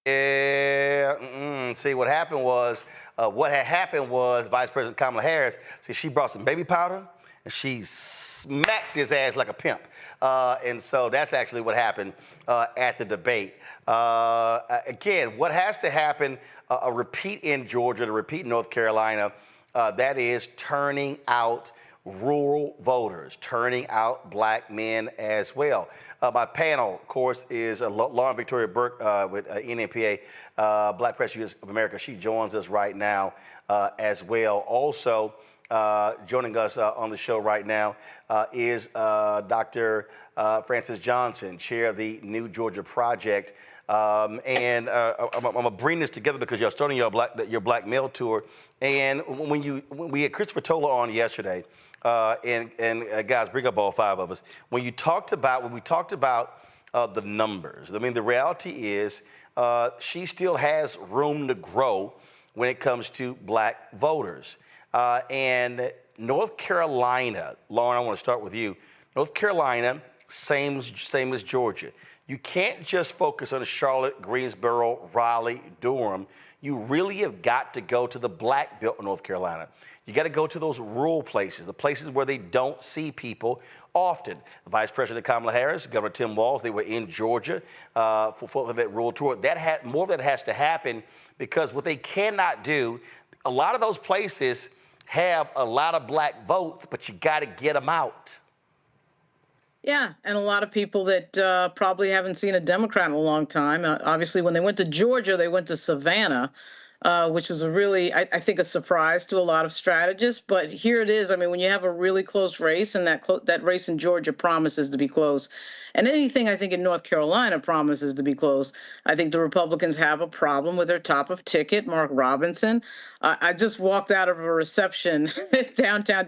Yeah, see, what had happened was Vice President Kamala Harris, see, she brought some baby powder, and she smacked his ass like a pimp. And so that's actually what happened at the debate. Again, what has to happen, a repeat in Georgia, a repeat in North Carolina, that is turning out rural voters, turning out black men as well. My panel, of course, is Lauren Victoria Burke with NNPA, Black Press Youth of America. She joins us right now as well. Also, joining us on the show right now is Dr. Francis Johnson, chair of the New Georgia Project. And I'm gonna bring this together because you're starting your Black Male Tour. And when we had Christopher Toller on yesterday, and guys, bring up all 5 of us. When we talked about the numbers, I mean, the reality is she still has room to grow when it comes to black voters. And North Carolina, Lauren, I want to start with you. North Carolina, same as Georgia. You can't just focus on Charlotte, Greensboro, Raleigh, Durham. You really have got to go to the black belt of North Carolina. You got to go to those rural places, the places where they don't see people often. Vice President Kamala Harris, Governor Tim Walz, they were in Georgia for that rural tour. More of that has to happen because what they cannot do, a lot of those places have a lot of black votes, but you got to get them out. Yeah, and a lot of people that probably haven't seen a Democrat in a long time. Obviously, when they went to Georgia, they went to Savannah, which was a really, I think, a surprise to a lot of strategists. But here it is. I mean, when you have a really close race, and that race in Georgia promises to be close, and anything I think in North Carolina promises to be close, I think the Republicans have a problem with their top of ticket, Mark Robinson. I just walked out of a reception downtown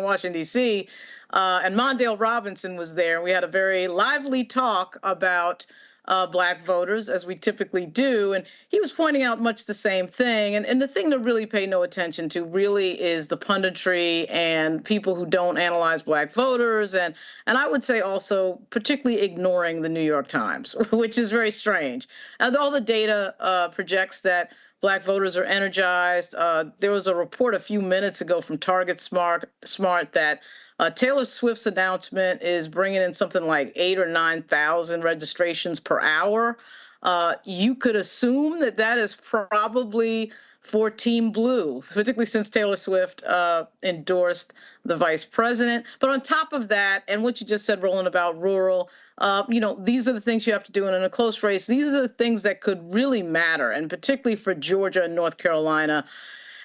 Washington, D.C., and Mondale Robinson was there, and we had a very lively talk about black voters, as we typically do, and he was pointing out much the same thing. And the thing to really pay no attention to really is the punditry and people who don't analyze black voters, and I would say also particularly ignoring the New York Times, which is very strange. And all the data projects that black voters are energized. There was a report a few minutes ago from Target Smart that Taylor Swift's announcement is bringing in something like 8,000 or 9,000 registrations per hour. You could assume that is probably for Team Blue, particularly since Taylor Swift endorsed the vice president. But on top of that, and what you just said, Roland, about rural, these are the things you have to do in a close race. These are the things that could really matter, and particularly for Georgia and North Carolina.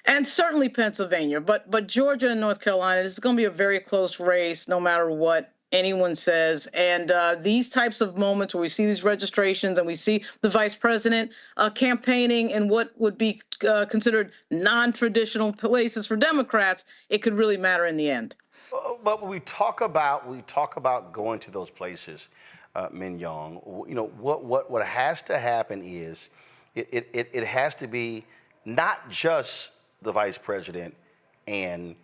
And certainly Pennsylvania, but Georgia and North Carolina, this is going to be a very close race, no matter what anyone says. And these types of moments where we see these registrations and we see the vice president campaigning in what would be considered non-traditional places for Democrats, it could really matter in the end. But when we talk about going to those places, Min Young, what has to happen is it has to be not just the vice president and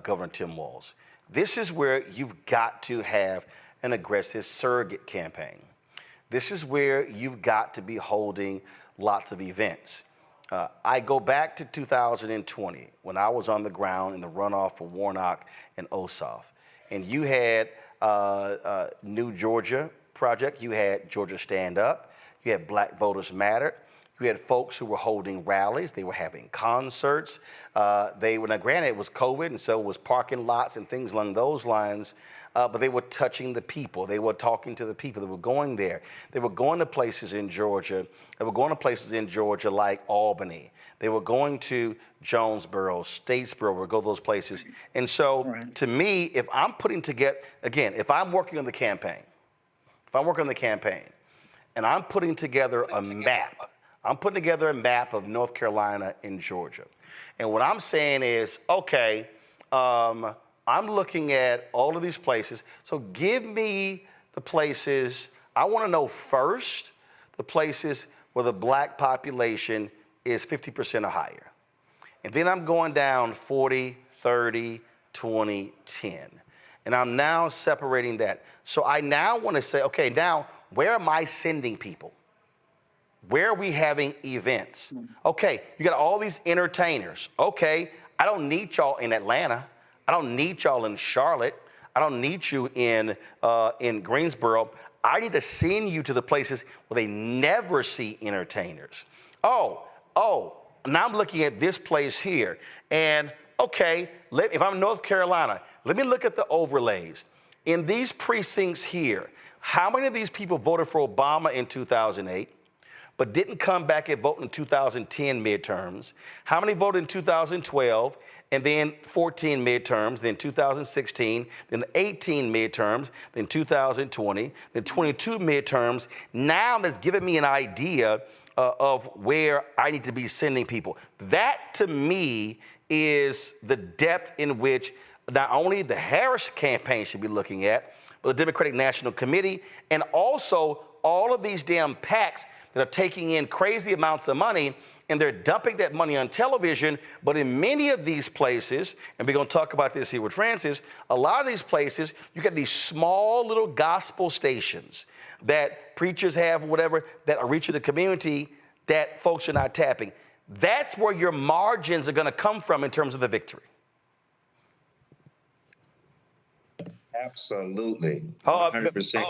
Governor Tim Walz. This is where you've got to have an aggressive surrogate campaign. This is where you've got to be holding lots of events. I go back to 2020 when I was on the ground in the runoff for Warnock and Ossoff, and you had New Georgia Project, you had Georgia Stand Up, you had Black Voters Matter, You had folks who were holding rallies. They were having concerts. Now granted, it was COVID, and so it was parking lots and things along those lines. But they were touching the people. They were talking to the people. They were going there. They were going to places in Georgia. They were going to places in Georgia like Albany. They were going to Jonesboro, Statesboro, or go to those places. And so, to me, if I'm putting together, again, if I'm working on the campaign, and I'm putting together a map, I'm putting together a map of North Carolina and Georgia. And what I'm saying is, okay, I'm looking at all of these places. So give me the places, I want to know first the places where the black population is 50% or higher. And then I'm going down 40, 30, 20, 10. And I'm now separating that. So I now want to say, okay, now where am I sending people? Where are we having events? Okay, you got all these entertainers. Okay, I don't need y'all in Atlanta. I don't need y'all in Charlotte. I don't need you in Greensboro. I need to send you to the places where they never see entertainers. Oh, now I'm looking at this place here. And okay, if I'm in North Carolina, let me look at the overlays. In these precincts here, how many of these people voted for Obama in 2008? But didn't come back and vote in 2010 midterms? How many voted in 2012, and then 14 midterms, then 2016, then 18 midterms, then 2020, then 22 midterms? Now that's given me an idea of where I need to be sending people. That, to me, is the depth in which not only the Harris campaign should be looking at, but the Democratic National Committee, and also all of these damn PACs that are taking in crazy amounts of money, and they're dumping that money on television. But in many of these places, and we're going to talk about this here with Francis, a lot of these places, you got these small little gospel stations that preachers have, whatever, that are reaching the community that folks are not tapping. That's where your margins are going to come from in terms of the victory. Absolutely. 100%.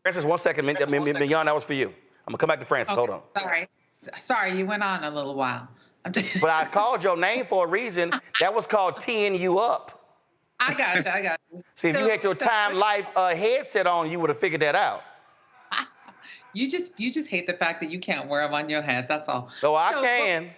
Francis, 1 second. Mignon, that was for you. I'm going to come back to Francis. Okay, Hold on. Sorry, you went on a little while. But I called your name for a reason. That was called teeing you up. I got you. See, if you had your Time Life headset on, you would have figured that out. You just hate the fact that you can't wear them on your head. That's all. So I can.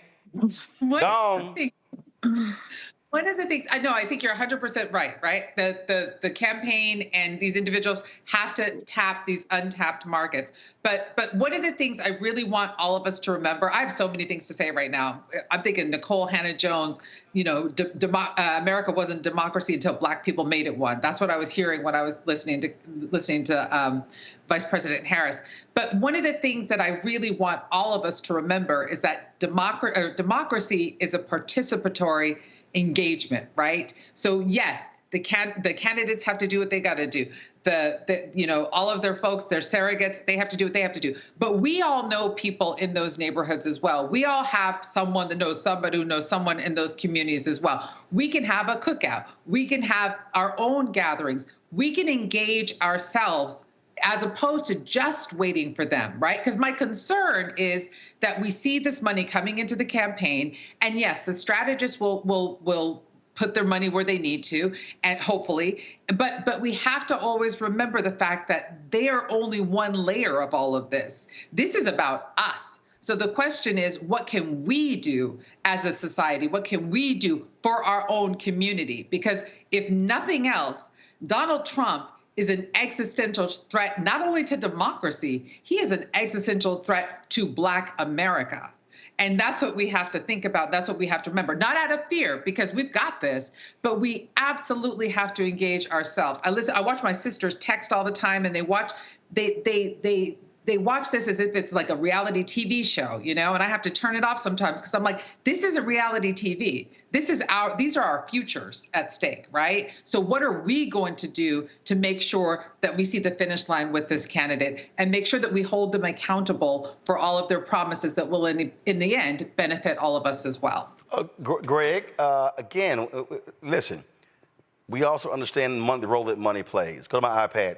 One of the things I think you're 100% right? The campaign and these individuals have to tap these untapped markets. But one of the things I really want all of us to remember, I have so many things to say right now. I'm thinking Nicole Hannah-Jones, America wasn't democracy until Black people made it one. That's what I was hearing when I was listening to Vice President Harris. But one of the things that I really want all of us to remember is that democracy is a participatory engagement, right? So yes, the candidates have to do what they got to do. All of their folks, their surrogates, they have to do what they have to do. But we all know people in those neighborhoods as well. We all have someone that knows somebody who knows someone in those communities as well. We can have a cookout. We can have our own gatherings. We can engage ourselves as opposed to just waiting for them, right? Because my concern is that we see this money coming into the campaign, and yes, the strategists will put their money where they need to, and hopefully, but we have to always remember the fact that they are only one layer of all of this. This is about us. So the question is, what can we do as a society? What can we do for our own community? Because if nothing else, Donald Trump is an existential threat, not only to democracy, he is an existential threat to Black America. And that's what we have to think about. That's what we have to remember, not out of fear, because we've got this, but we absolutely have to engage ourselves. I watch my sisters text all the time, and they watch this as if it's like a reality TV show, and I have to turn it off sometimes because I'm like, this isn't reality TV. These are our futures at stake, right? So what are we going to do to make sure that we see the finish line with this candidate and make sure that we hold them accountable for all of their promises that will, in the end, benefit all of us as well? Greg, again, listen, We also understand the role that money plays. Go to my iPad,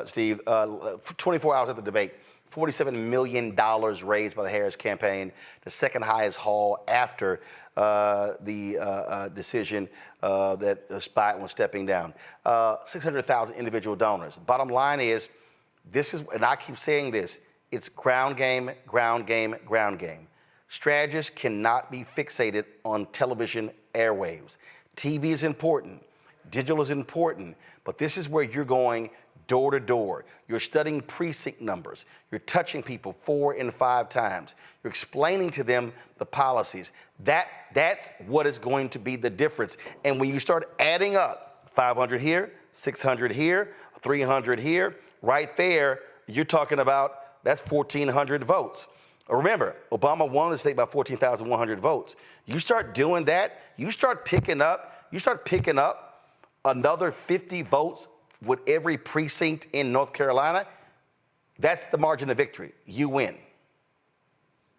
Steve. 24 hours after the debate, $47 million raised by the Harris campaign, the second highest haul after the decision that Biden was stepping down. 600,000 individual donors. Bottom line is, and I keep saying this, it's ground game, ground game, ground game. Strategists cannot be fixated on television airwaves. TV is important. Digital is important, but this is where you're going door to door. You're studying precinct numbers. You're touching people 4 and 5 times. You're explaining to them the policies. That's what is going to be the difference. And when you start adding up 500 here, 600 here, 300 here, right there, you're talking about that's 1,400 votes. Remember, Obama won the state by 14,100 votes. You start doing that, you start picking up another 50 votes with every precinct in North Carolina. That's the margin of victory. You win.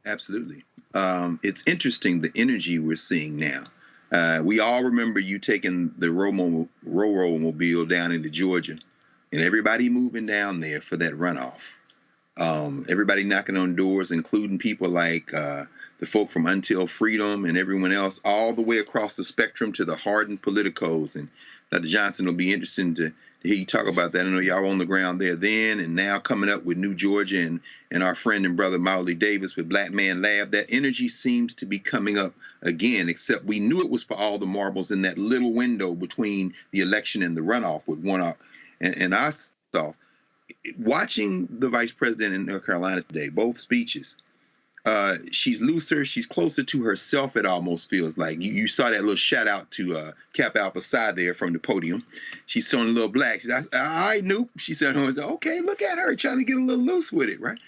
Absolutely. It's interesting the energy we're seeing now. We all remember you taking the Roll-Mobile down into Georgia, and everybody moving down there for that runoff. Everybody knocking on doors, including people like the folk from Until Freedom and everyone else, all the way across the spectrum to the hardened politicos. And Dr. Johnson, will be interesting to hear you talk about that. I know y'all were on the ground there then, and now coming up with New Georgia and our friend and brother Mauli Davis with Black Man Lab. That energy seems to be coming up again, except we knew it was for all the marbles in that little window between the election and the runoff with one and I saw. Watching the vice president in North Carolina today, both speeches, she's looser, she's closer to herself, it almost feels like. You saw that little shout out to Cap Alpha there from the podium. She's showing a little black. She said, I knew. She said, okay, look at her trying to get a little loose with it, right?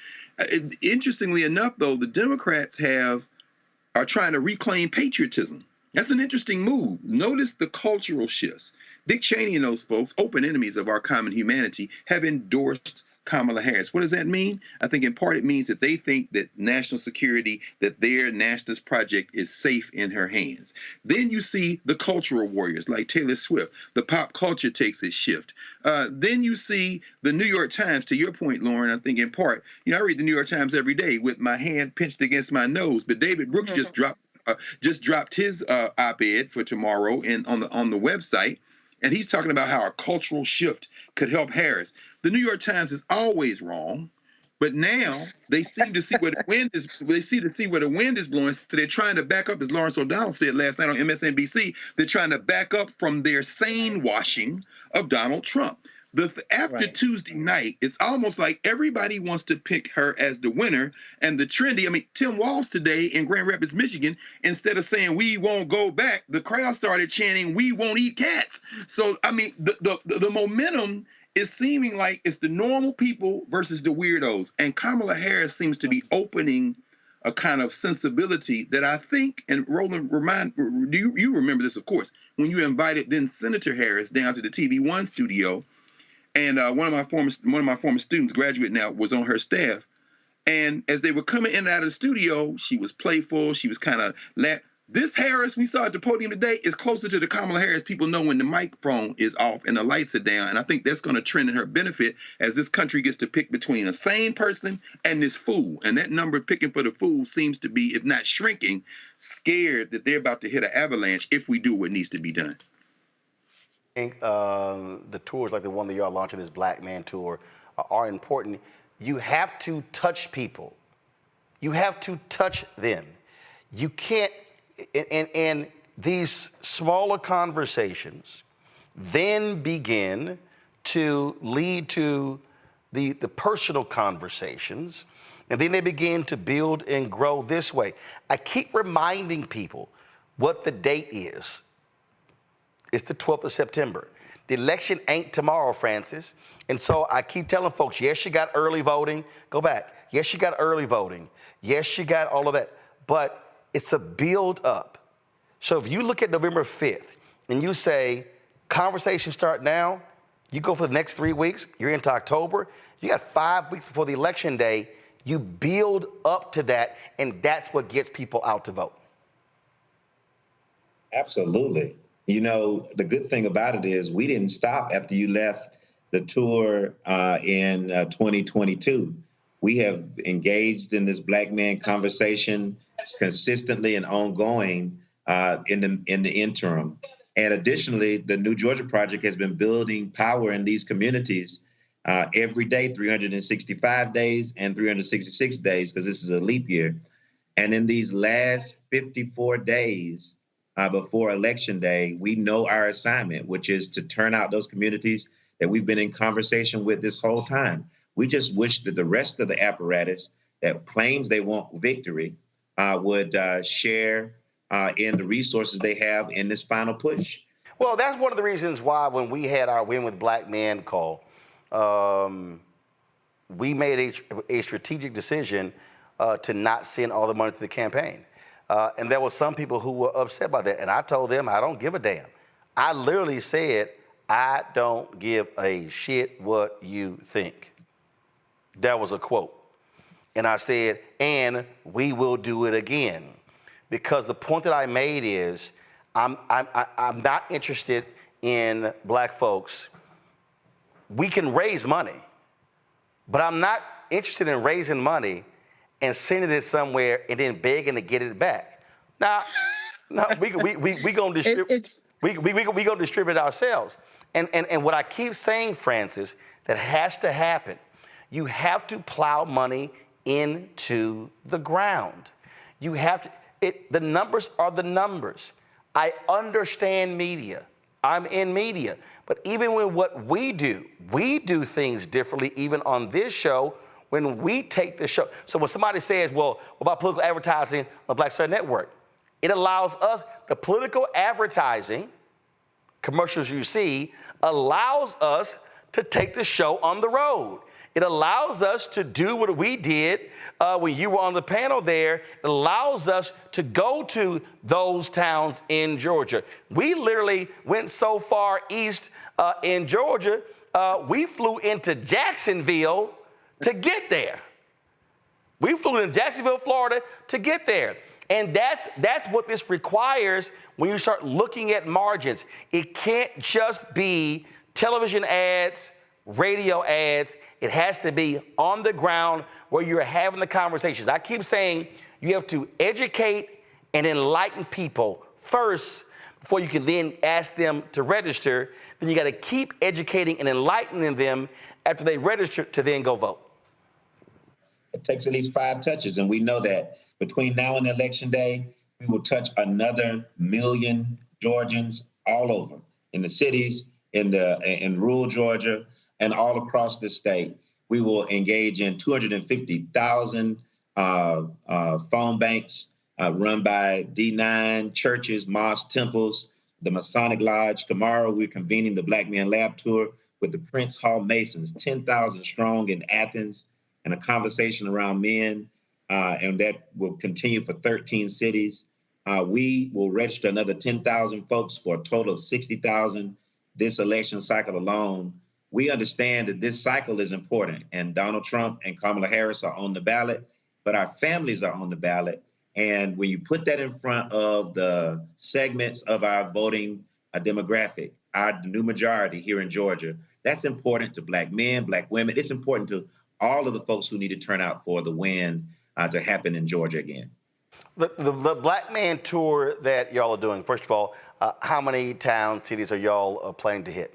Interestingly enough, though, the Democrats are trying to reclaim patriotism. That's an interesting move. Notice the cultural shifts. Dick Cheney and those folks, open enemies of our common humanity, have endorsed Kamala Harris. What does that mean? I think in part it means that they think that national security, that their nationalist project is safe in her hands. Then you see the cultural warriors like Taylor Swift. The pop culture takes its shift. Then you see the New York Times, to your point, Lauren, I think in part, I read the New York Times every day with my hand pinched against my nose, but David Brooks just dropped his op-ed for tomorrow on the website. And he's talking about how a cultural shift could help Harris. The New York Times is always wrong, but now they seem to see where the wind is. They see where the wind is blowing. So they're trying to back up, as Lawrence O'Donnell said last night on MSNBC. They're trying to back up from their sane washing of Donald Trump. After Tuesday night, it's almost like everybody wants to pick her as the winner. And the trendy, Tim Walz today in Grand Rapids, Michigan, instead of saying we won't go back, the crowd started chanting we won't eat cats. So, the momentum is seeming like it's the normal people versus the weirdos. And Kamala Harris seems to be opening a kind of sensibility that I think, and Roland, you remember this, of course, when you invited then Senator Harris down to the TV1 studio. And one of my former students, graduate now, was on her staff. And as they were coming in and out of the studio, she was playful. She was kind of this Harris we saw at the podium today is closer to the Kamala Harris people know when the microphone is off and the lights are down. And I think that's going to trend in her benefit as this country gets to pick between a sane person and this fool. And that number picking for the fool seems to be, if not shrinking, scared that they're about to hit an avalanche if we do what needs to be done. I think the tours like the one that y'all launching, this Black Man Tour, are important. You have to touch people. You have to touch them. You can't, and these smaller conversations then begin to lead to the personal conversations, and then they begin to build and grow this way. I keep reminding people what the date is. It's the 12th of September. The election ain't tomorrow, Francis. And so I keep telling folks, yes, you got early voting. Go back. Yes, you got early voting. Yes, you got all of that. But it's a build up. So if you look at November 5th and you say, conversations start now, you go for the next 3 weeks, you're into October, you got 5 weeks before the election day, you build up to that, and that's what gets people out to vote. Absolutely. You know, the good thing about it is we didn't stop after you left the tour in 2022. We have engaged in this Black man conversation consistently and ongoing in the interim. And additionally, the New Georgia Project has been building power in these communities every day, 365 days and 366 days, because this is a leap year. And in these last 54 days before Election Day, we know our assignment, which is to turn out those communities that we've been in conversation with this whole time. We just wish that the rest of the apparatus that claims they want victory would share in the resources they have in this final push. Well, that's one of the reasons why when we had our Win with Black Men call, we made a strategic decision to not send all the money to the campaign. And there were some people who were upset by that. And I told them, I don't give a damn. I literally said, I don't give a shit what you think. That was a quote. And I said, and we will do it again. Because the point that I made is, I'm not interested in Black folks. We can raise money, but I'm not interested in raising money and sending it somewhere and then begging to get it back. Now, no, we gonna distribute. We gonna distribute it ourselves. And what I keep saying, Francis, that has to happen. You have to plow money into the ground. You have to. The numbers are the numbers. I understand media. I'm in media. But even with what we do things differently, even on this show, when we take the show. So when somebody says, well, what about political advertising on Black Star Network? It allows us, the political advertising, commercials you see, allows us to take the show on the road. It allows us to do what we did when you were on the panel there. It allows us to go to those towns in Georgia. We literally went so far east in Georgia, we flew into Jacksonville to get there. We flew into Jacksonville, Florida to get there. And that's what this requires when you start looking at margins. It can't just be television ads, radio ads. It has to be on the ground where you're having the conversations. I keep saying you have to educate and enlighten people first before you can then ask them to register. Then you got to keep educating and enlightening them after they register to then go vote. It takes at least 5 touches, and we know that between now and Election Day, we will touch another million Georgians all over, in the cities, in rural Georgia, and all across the state. We will engage in 250,000 phone banks run by D9, churches, mosques, temples, the Masonic Lodge. Tomorrow, we're convening the Black Men Lab Tour with the Prince Hall Masons, 10,000 strong in Athens, and a conversation around men, and that will continue for 13 cities. We will register another 10,000 folks for a total of 60,000 this election cycle alone. We understand that this cycle is important, and Donald Trump and Kamala Harris are on the ballot, but our families are on the ballot. And when you put that in front of the segments of our voting demographic, our new majority here in Georgia, that's important to Black men, Black women. It's important to all of the folks who need to turn out for the win to happen in Georgia again. The Black Man Tour that y'all are doing, first of all, how many towns, cities are y'all planning to hit?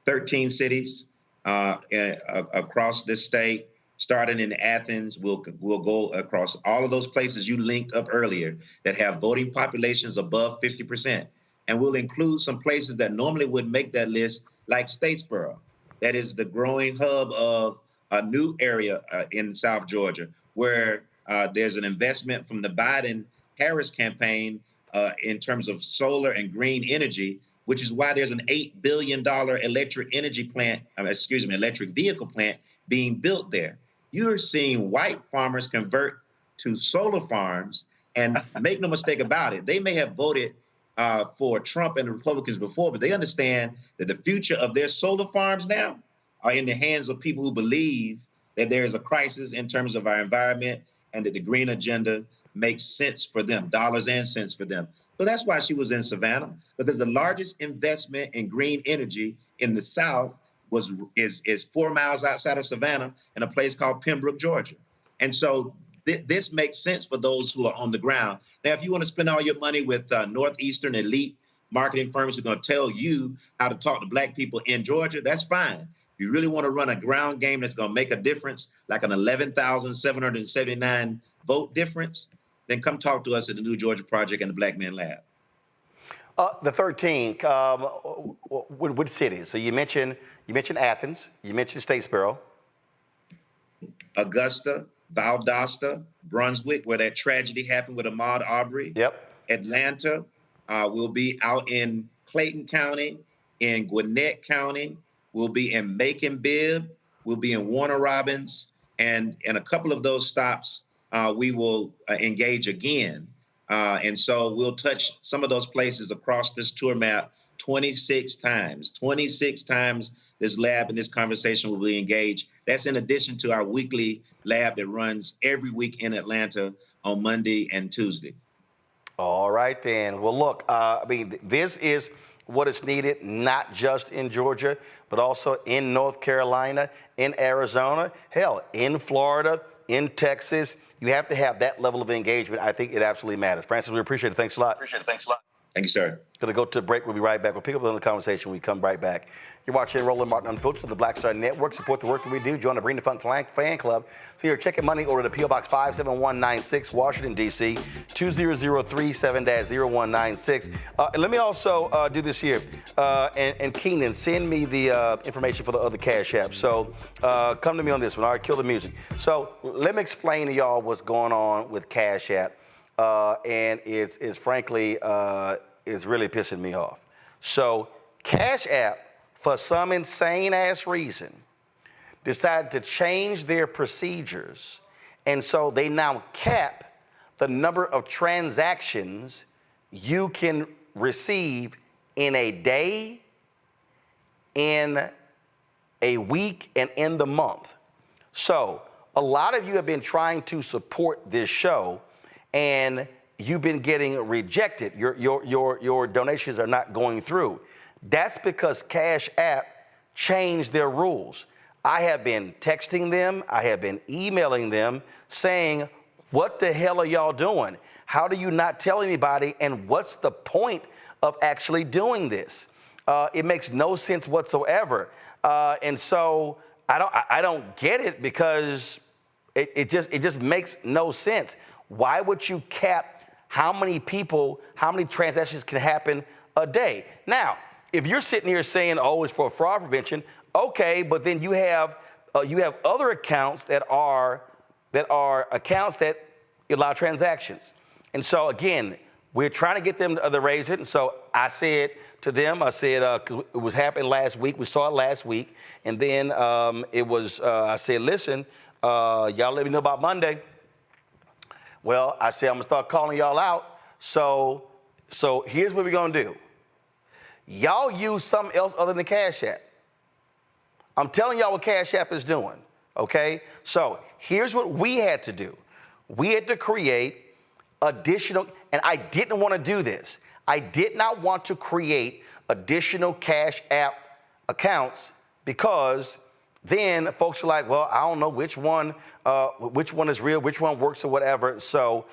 13 cities across this state, starting in Athens. We'll go across all of those places you linked up earlier that have voting populations above 50%. And we'll include some places that normally wouldn't make that list, like Statesboro. That is the growing hub of a new area in South Georgia, where there's an investment from the Biden-Harris campaign in terms of solar and green energy, which is why there's an $8 billion electric vehicle plant being built there. You're seeing white farmers convert to solar farms, and make no mistake about it, they may have voted for Trump and the Republicans before, but they understand that the future of their solar farms now are in the hands of people who believe that there is a crisis in terms of our environment and that the green agenda makes sense for them, dollars and cents for them. So that's why she was in Savannah, because the largest investment in green energy in the South is 4 miles outside of Savannah in a place called Pembroke, Georgia. And so this makes sense for those who are on the ground. Now, if you want to spend all your money with Northeastern elite marketing firms who are going to tell you how to talk to Black people in Georgia, that's fine. If you really want to run a ground game that's going to make a difference, like an 11,779 vote difference, then come talk to us at the New Georgia Project and the Black Men Lab. The 13, which cities? So you mentioned Athens, you mentioned Statesboro. Augusta, Valdosta, Brunswick, where that tragedy happened with Ahmaud Arbery. Yep. Atlanta, we'll be out in Clayton County, in Gwinnett County, we'll be in Macon-Bibb, we'll be in Warner Robins, and in a couple of those stops, we will engage again. And so we'll touch some of those places across this tour map 26 times. 26 times this lab and this conversation will be engaged. That's in addition to our weekly lab that runs every week in Atlanta on Monday and Tuesday. All right, then. Well, look, I mean, this is what is needed, not just in Georgia, but also in North Carolina, in Arizona, hell, in Florida, in Texas. You have to have that level of engagement. I think it absolutely matters. Francis, we appreciate it. Thanks a lot. Thank you, sir. Going to go to a break. We'll be right back. We'll pick up on the conversation when we come right back. You're watching Roland Martin Unfiltered from the Black Star Network. Support the work that we do. Join the Bring the Funk fan club. So you're checking money order to P.O. Box 57196, Washington, D.C., 20037-0196. And let me also do this here. And Keenan, send me the information for the other Cash App. So come to me on this one. All right, kill the music. So let me explain to y'all what's going on with Cash App. And it's frankly, is really pissing me off. So Cash App, for some insane ass reason, decided to change their procedures. And so they now cap the number of transactions you can receive in a day, in a week, and in the month. So a lot of you have been trying to support this show, and you've been getting rejected. Your donations are not going through. That's because Cash App changed their rules. I have been texting them, I have been emailing them saying, what the hell are y'all doing? How do you not tell anybody? And what's the point of actually doing this? It makes no sense whatsoever. And so I don't get it, because it just makes no sense. Why would you cap how many transactions can happen a day? Now, if you're sitting here saying, oh, it's for fraud prevention, okay, but then you have other accounts that are accounts that allow transactions. And so again, we're trying to get them to raise it. And so I said to them, it was happening last week. We saw it last week. And then I said, listen, y'all let me know about Monday. Well, I said, I'm gonna start calling y'all out. So here's what we're gonna do. Y'all use something else other than Cash App. I'm telling y'all what Cash App is doing, okay? So here's what we had to do. We had to create additional, and I didn't want to do this. I did not want to create additional Cash App accounts, because then folks are like, well, I don't know which one is real, which one works or whatever. So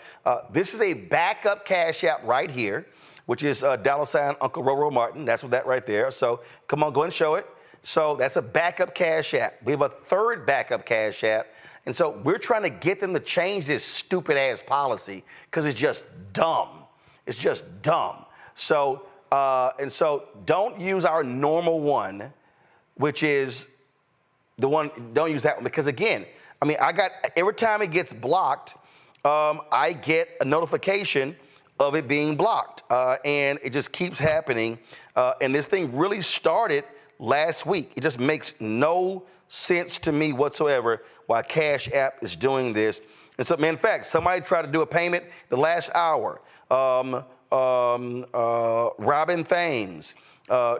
this is a backup Cash App right here, which is $ Uncle Roro Martin. That's what that right there. So come on, go ahead and show it. So that's a backup Cash App. We have a third backup Cash App. And so we're trying to get them to change this stupid ass policy, because it's just dumb. It's just dumb. So, and so don't use our normal one, which is the one, don't use that one, because again, I mean, every time it gets blocked, I get a notification of it being blocked. And it just keeps happening. And this thing really started last week. It just makes no sense to me whatsoever why Cash App is doing this. And so, in fact, somebody tried to do a payment the last hour. Robin Thames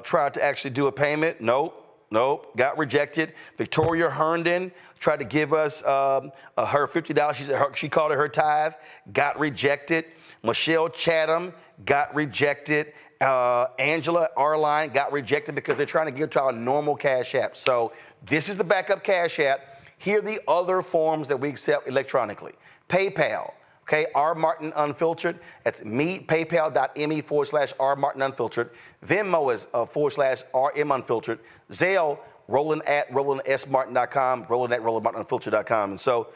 tried to actually do a payment. Nope. Nope, got rejected. Victoria Herndon tried to give us her $50. She called it her tithe, got rejected. Michelle Chatham got rejected. Angela Arline got rejected because they're trying to give to our normal Cash App. So this is the backup Cash App. Here are the other forms that we accept electronically. PayPal. Okay, R. Martin Unfiltered. That's paypal.me/R. Martin Unfiltered. Venmo is /RM Unfiltered. Zelle, Roland at RolandSMartin.com, Roland at RolandMartinUnfiltered.com. And so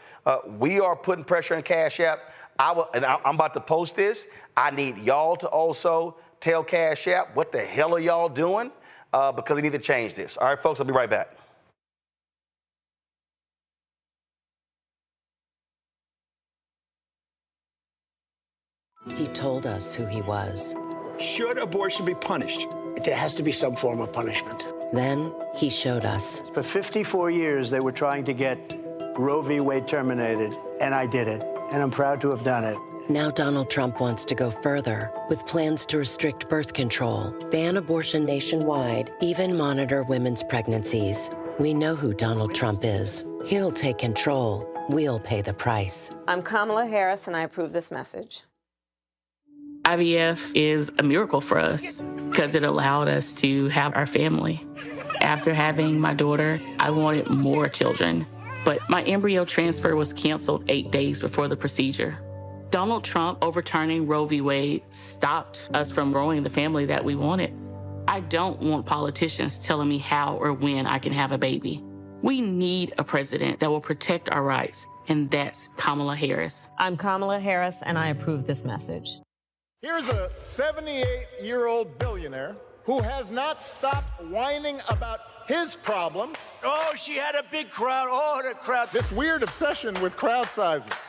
we are putting pressure on Cash App. I'm about to post this. I need y'all to also tell Cash App what the hell are y'all doing because they need to change this. All right, folks, I'll be right back. He told us who he was. Should abortion be punished? There has to be some form of punishment. Then he showed us. For 54 years, they were trying to get Roe v. Wade terminated, and I did it. And I'm proud to have done it. Now Donald Trump wants to go further with plans to restrict birth control, ban abortion nationwide, even monitor women's pregnancies. We know who Donald Trump is. He'll take control. We'll pay the price. I'm Kamala Harris, and I approve this message. IVF is a miracle for us because it allowed us to have our family. After having my daughter, I wanted more children, but my embryo transfer was canceled 8 days before the procedure. Donald Trump overturning Roe v. Wade stopped us from growing the family that we wanted. I don't want politicians telling me how or when I can have a baby. We need a president that will protect our rights, and that's Kamala Harris. I'm Kamala Harris, and I approve this message. Here's a 78-year-old billionaire who has not stopped whining about his problems. Oh, she had a big crowd. Oh, the crowd. This weird obsession with crowd sizes.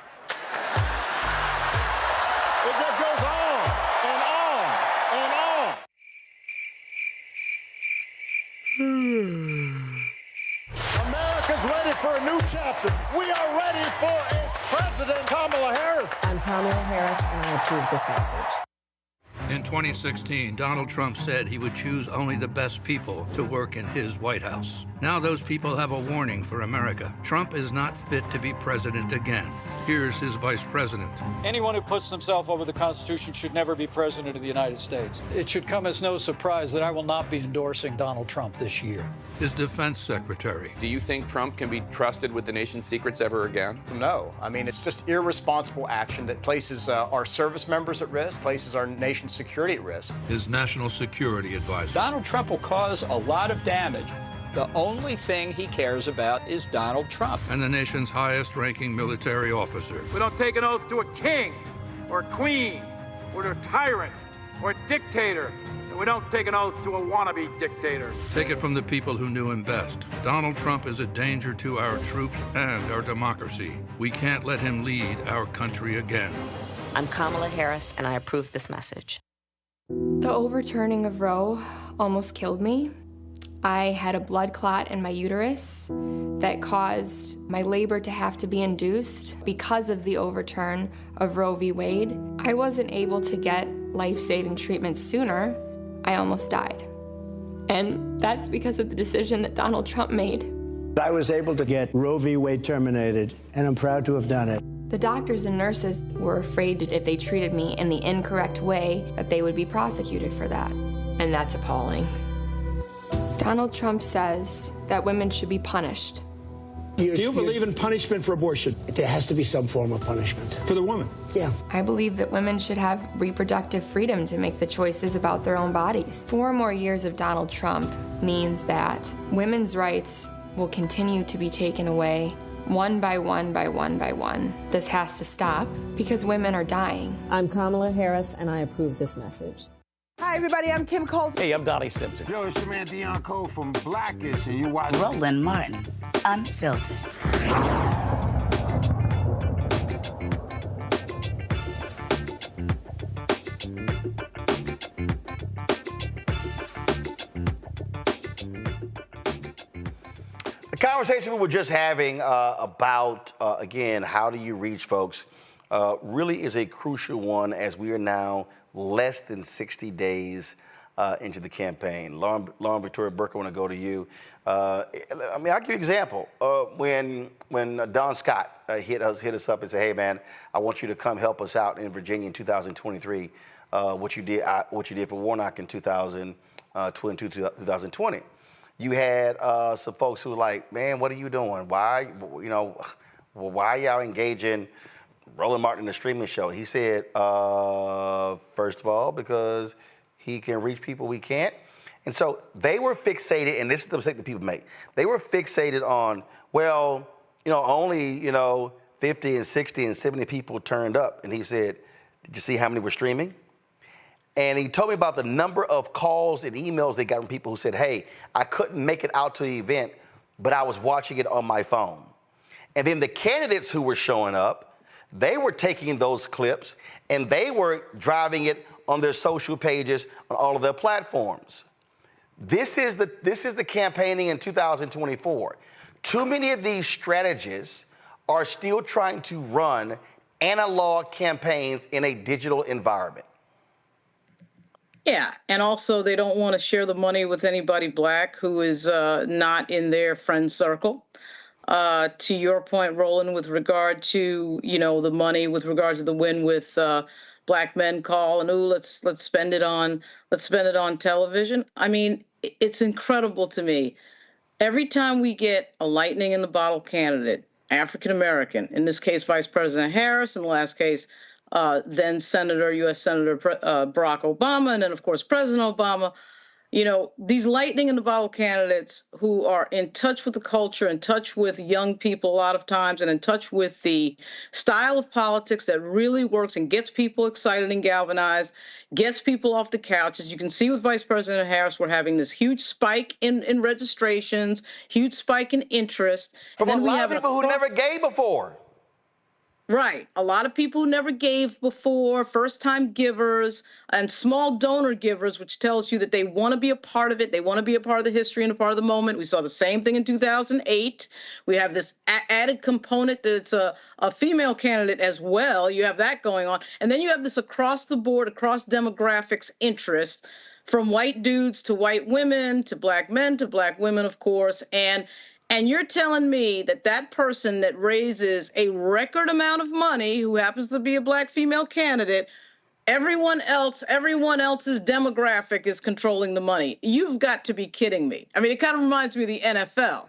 It just goes on and on and on. America's ready for a new chapter. We are ready for a President Kamala Harris. I'm Kamala Harris, and I approve this message. In 2016, Donald Trump said he would choose only the best people to work in his White House. Now those people have a warning for America. Trump is not fit to be president again. Here's his vice president. Anyone who puts himself over the Constitution should never be president of the United States. It should come as no surprise that I will not be endorsing Donald Trump this year. His defense secretary. Do you think Trump can be trusted with the nation's secrets ever again? No. I mean, it's just irresponsible action that places our service members at risk, places our nation's security at risk. His national security advisor. Donald Trump will cause a lot of damage. The only thing he cares about is Donald Trump. And the nation's highest-ranking military officer. We don't take an oath to a king or a queen or a tyrant or a dictator. And we don't take an oath to a wannabe dictator. Take it from the people who knew him best. Donald Trump is a danger to our troops and our democracy. We can't let him lead our country again. I'm Kamala Harris, and I approve this message. The overturning of Roe almost killed me. I had a blood clot in my uterus that caused my labor to have to be induced because of the overturn of Roe v. Wade. I wasn't able to get life-saving treatment sooner. I almost died. And that's because of the decision that Donald Trump made. I was able to get Roe v. Wade terminated, and I'm proud to have done it. The doctors and nurses were afraid that if they treated me in the incorrect way, that they would be prosecuted for that. And that's appalling. Donald Trump says that women should be punished. Do you believe in punishment for abortion? There has to be some form of punishment. For the woman? Yeah. I believe that women should have reproductive freedom to make the choices about their own bodies. 4 more years of Donald Trump means that women's rights will continue to be taken away one by one by one by one. This has to stop because women are dying. I'm Kamala Harris, and I approve this message. Hi, everybody. I'm Kim Coles. Hey, I'm Donnie Simpson. Yo, it's your man Deion Cole from Blackish, and you watch Roland Martin, Unfiltered. The conversation we were just having about, again, how do you reach folks, really is a crucial one as we are now less than 60 days into the campaign. Lauren Victoria Burke, I want to go to you. I mean, I'll give you an example. When Don Scott hit us up and said, "Hey, man, I want you to come help us out in Virginia in 2023." What you did for Warnock in 2020. You had some folks who were like, "Man, what are you doing? Why are y'all engaging Roland Martin in the streaming show?" He said, first of all, because he can reach people we can't. And so they were fixated, and this is the mistake that people make. They were fixated on, well, only, 50 and 60 and 70 people turned up. And he said, "Did you see how many were streaming?" And he told me about the number of calls and emails they got from people who said, "Hey, I couldn't make it out to the event, but I was watching it on my phone." And then the candidates who were showing up, they were taking those clips and they were driving it on their social pages on all of their platforms. This is the campaigning in 2024. Too many of these strategists are still trying to run analog campaigns in a digital environment. Yeah, and also they don't want to share the money with anybody black who is not in their friend circle. To your point, Roland, with regard to the money, with regard to the win with Black Men Call, and let's spend it on television. I mean, it's incredible to me. Every time we get a lightning in the bottle candidate, African American, in this case Vice President Harris, in the last case then U.S. Senator Barack Obama, and then, of course, President Obama, these lightning in the bottle candidates who are in touch with the culture, in touch with young people a lot of times, and in touch with the style of politics that really works and gets people excited and galvanized, gets people off the couch. As you can see with Vice President Harris, we're having this huge spike in registrations, huge spike in interest. From a lot of people who never gave before. Right. A lot of people who never gave before, first-time givers and small donor givers, which tells you that they want to be a part of it. They want to be a part of the history and a part of the moment. We saw the same thing in 2008. We have this added component that it's a female candidate as well. You have that going on. And then you have this across the board, across demographics interest, from white dudes to white women to black men to black women, of course. And you're telling me that person that raises a record amount of money, who happens to be a black female candidate, everyone else's demographic is controlling the money. You've got to be kidding me. I mean, it kind of reminds me of the NFL.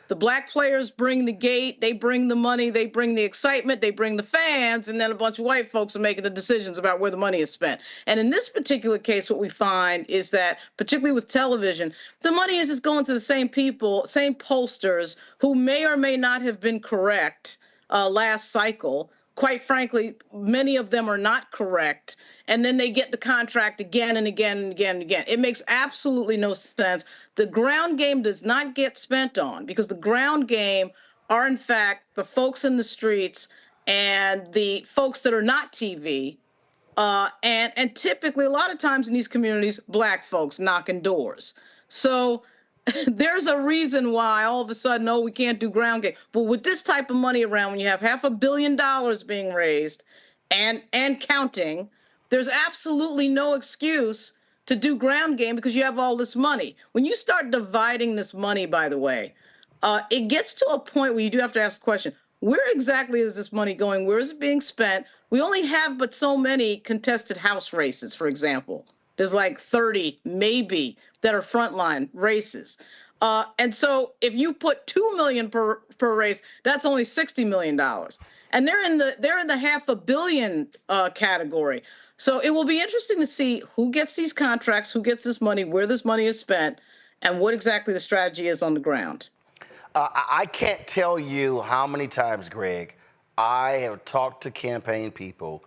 The black players bring the gate, they bring the money, they bring the excitement, they bring the fans, and then a bunch of white folks are making the decisions about where the money is spent. And in this particular case, what we find is that, particularly with television, the money is just going to the same people, same pollsters who may or may not have been correct last cycle. Quite frankly, many of them are not correct. And then they get the contract again and again and again and again. It makes absolutely no sense. The ground game does not get spent on, because the ground game are, in fact, the folks in the streets and the folks that are not TV. And typically, a lot of times in these communities, black folks knocking doors. So there's a reason why all of a sudden, we can't do ground game. But with this type of money around, when you have $500 million being raised and counting, there's absolutely no excuse to do ground game because you have all this money. When you start dividing this money, by the way, it gets to a point where you do have to ask the question, where exactly is this money going? Where is it being spent? We only have but so many contested House races, for example. There's like 30, maybe, that are frontline races. And so if you put $2 million per race, that's only $60 million. And they're in the $500 million category. So it will be interesting to see who gets these contracts, who gets this money, where this money is spent, and what exactly the strategy is on the ground. I can't tell you how many times, Greg, I have talked to campaign people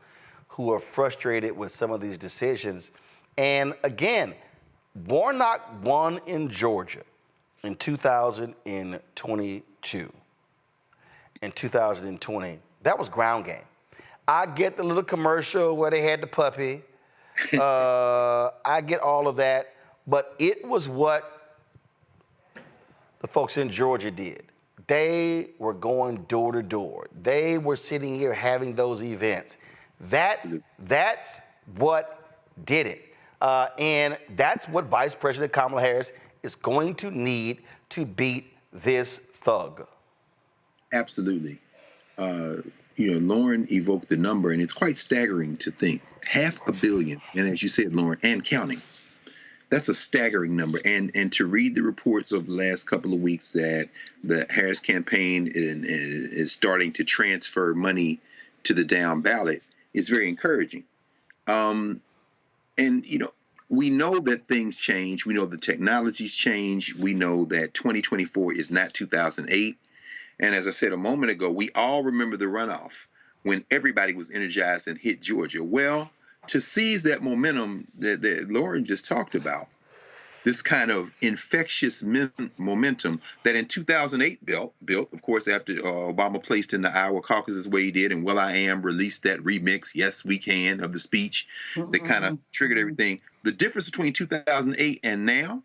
who are frustrated with some of these decisions. And again, Warnock won in Georgia in 2022. In 2020, that was ground game. I get the little commercial where they had the puppy. I get all of that. But it was what the folks in Georgia did. They were going door to door. They were sitting here having those events. That's what did it. And that's what Vice President Kamala Harris is going to need to beat this thug. Absolutely. Lauren evoked the number, and it's quite staggering to think. $500 million, and as you said, Lauren, and counting. That's a staggering number. And to read the reports of the last couple of weeks that the Harris campaign is starting to transfer money to the down ballot is very encouraging. We know that things change. We know the technologies change. We know that 2024 is not 2008. And as I said a moment ago, we all remember the runoff when everybody was energized and hit Georgia. Well, to seize that momentum that Lauren just talked about, this kind of infectious momentum that in 2008 built, of course, after Obama placed in the Iowa caucuses where he did, and Will I Am released that remix, Yes We Can, of the speech that kind of triggered everything. The difference between 2008 and now,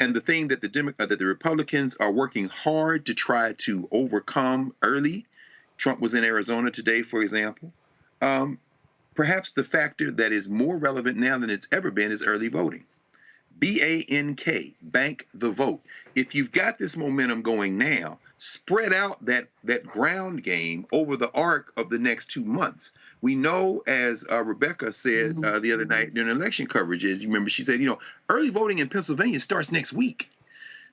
and the thing that the Republicans are working hard to try to overcome early, Trump was in Arizona today, for example, perhaps the factor that is more relevant now than it's ever been is early voting. BANK, bank the vote. If you've got this momentum going now, spread out that ground game over the arc of the next 2 months. We know, as Rebecca said the other night during election coverage, you remember she said, early voting in Pennsylvania starts next week.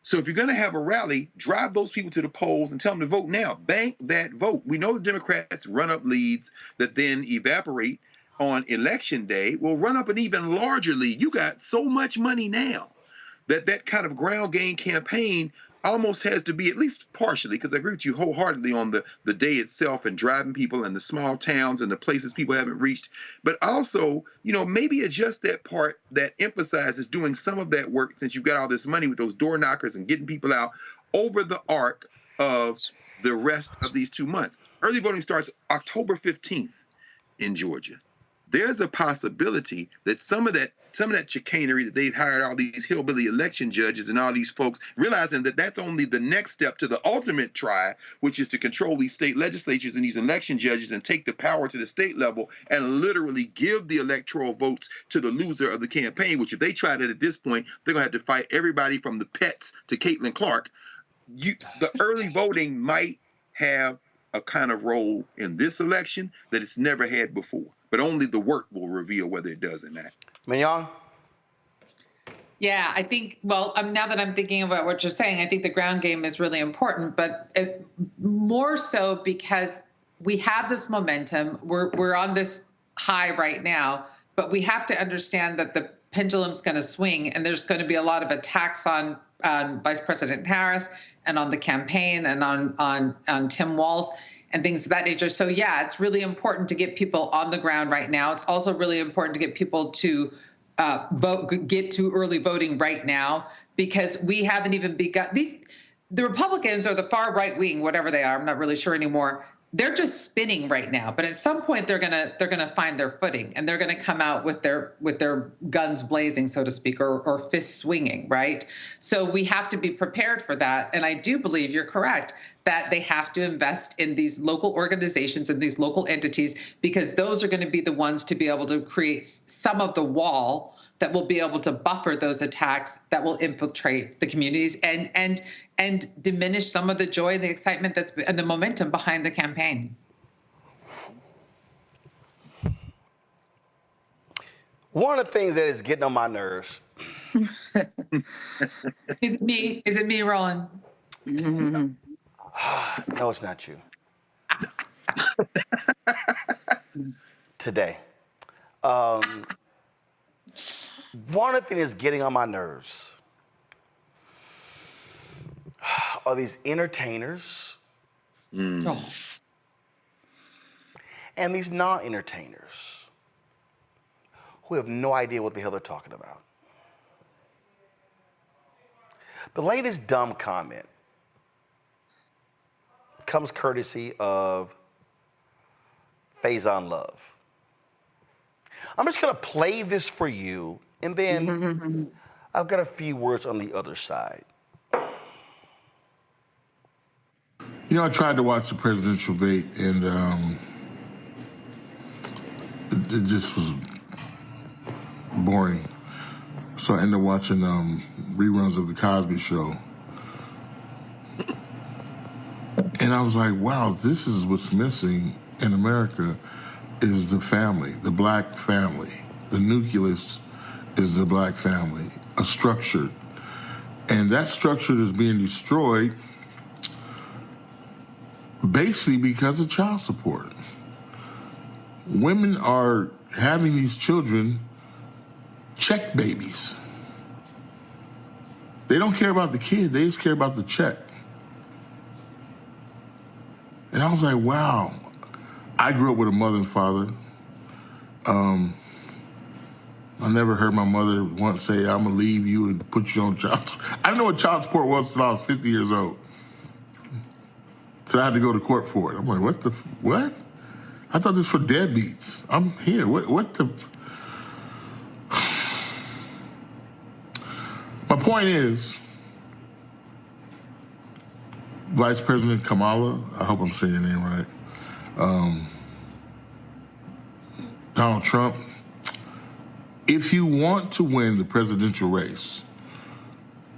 So if you're going to have a rally, drive those people to the polls and tell them to vote now. Bank that vote. We know the Democrats run up leads that then evaporate on election day. Will run up an even larger lead. You got so much money now that kind of ground game campaign almost has to be, at least partially, because I agree with you wholeheartedly on the day itself and driving people and the small towns and the places people haven't reached, but also, maybe adjust that part that emphasizes doing some of that work, since you've got all this money with those door knockers and getting people out over the arc of the rest of these 2 months. Early voting starts October 15th in Georgia. There's a possibility that some of that chicanery that they've hired all these hillbilly election judges and all these folks, realizing that that's only the next step to the ultimate try, which is to control these state legislatures and these election judges and take the power to the state level and literally give the electoral votes to the loser of the campaign, which if they try that at this point, they're going to have to fight everybody from the Pets to Caitlin Clark. The early voting might have a kind of role in this election that it's never had before. But only the work will reveal whether it does or not. Mignon? Yeah, I think, now that I'm thinking about what you're saying, I think the ground game is really important, but more so because we have this momentum. We're on this high right now, but we have to understand that the pendulum's going to swing, and there's going to be a lot of attacks on Vice President Harris and on the campaign and on Tim Walz and things of that nature. So yeah, it's really important to get people on the ground right now. It's also really important to get people to get to early voting right now, because we haven't even begun. The Republicans or the far right wing, whatever they are, I'm not really sure anymore. They're just spinning right now, but at some point they're gonna find their footing, and they're gonna come out with their guns blazing, so to speak, or fists swinging, right? So we have to be prepared for that, and I do believe you're correct that they have to invest in these local organizations and these local entities, because those are going to be the ones to be able to create some of the wall that will be able to buffer those attacks that will infiltrate the communities and diminish some of the joy and the excitement and the momentum behind the campaign. One of the things that is getting on my nerves. Is it me, Roland? Mm-hmm. No, it's not you. Today. One of the things that's getting on my nerves are these entertainers and these non-entertainers who have no idea what the hell they're talking about. The latest dumb comment comes courtesy of Faison Love. I'm just gonna play this for you, and then I've got a few words on the other side. I tried to watch the presidential debate, and it just was boring. So I ended up watching reruns of The Cosby Show. And I was like, wow, this is what's missing in America is the family, the black family. The nucleus is the black family, a structure. And that structure is being destroyed basically because of child support. Women are having these children check babies. They don't care about the kid, they just care about the check. And I was like, wow. I grew up with a mother and father. I never heard my mother once say, I'm gonna leave you and put you on child support. I didn't know what child support was until I was 50 years old. So I had to go to court for it. I'm like, what? I thought this was for deadbeats. I'm here, what the? My point is, Vice President Kamala, I hope I'm saying your name right, Donald Trump, if you want to win the presidential race,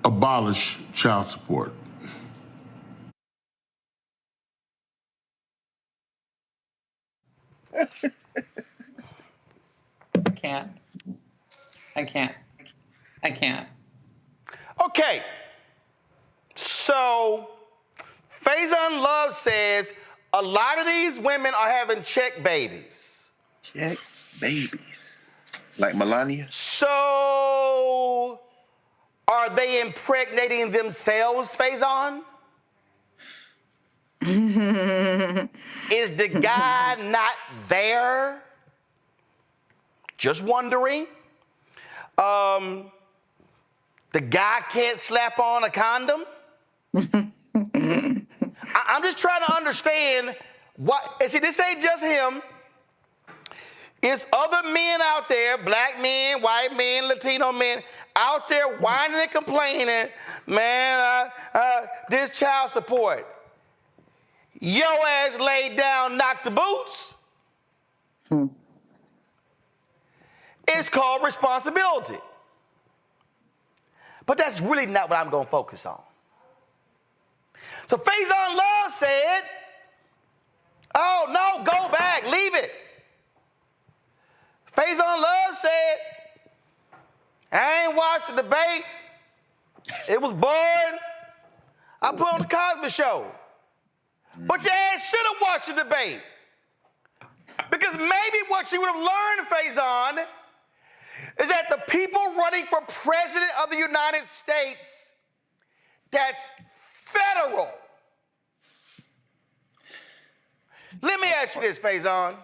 abolish child support. I can't. Okay. So, Faison Love says a lot of these women are having check babies. Check babies. Like Melania? So, are they impregnating themselves, Faison? Is the guy not there? Just wondering. The guy can't slap on a condom? I'm just trying to understand what, and see, this ain't just him. It's other men out there, black men, white men, Latino men, out there whining and complaining, man, this child support. Yo ass laid down, knocked the boots. It's called responsibility. But that's really not what I'm going to focus on. So Faison Love said, oh, no, go back, leave it. Faison Love said, I ain't watched the debate. It was boring. I put on the Cosby Show. But your ass should have watched the debate. Because maybe what you would have learned, Faison, is that the people running for president of the United States, that's federal. Let me ask you this, Faison.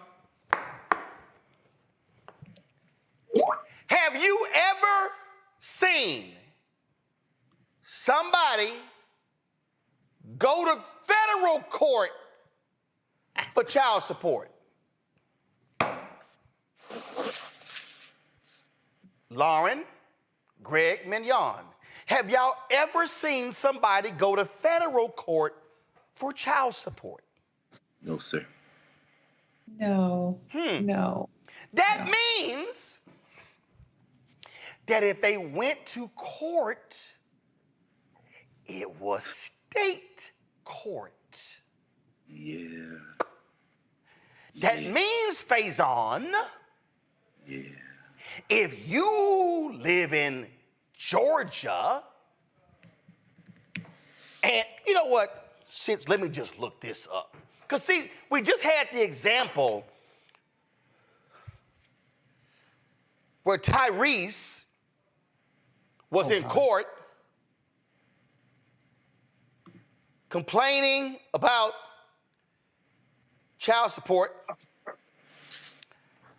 Have you ever seen somebody go to federal court for child support? Lauren, Greg, Mignon, have y'all ever seen somebody go to federal court for child support? No, sir. No. No. That means that if they went to court, it was state court. Yeah. That means, Faison, if you live in Georgia, and you know what, let me just look this up. Because see, we just had the example where Tyrese was in court complaining about child support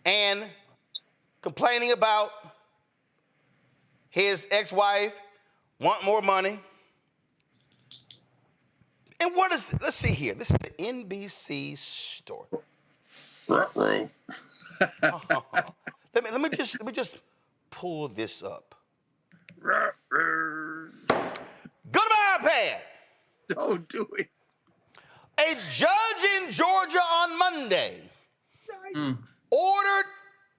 and complaining about his ex-wife wanting more money. And what is, let's see here. This is the NBC story. Ruh-roh. Let me just pull this up. Ruh-roh. Go to my iPad. Don't do it. A judge in Georgia on Monday ordered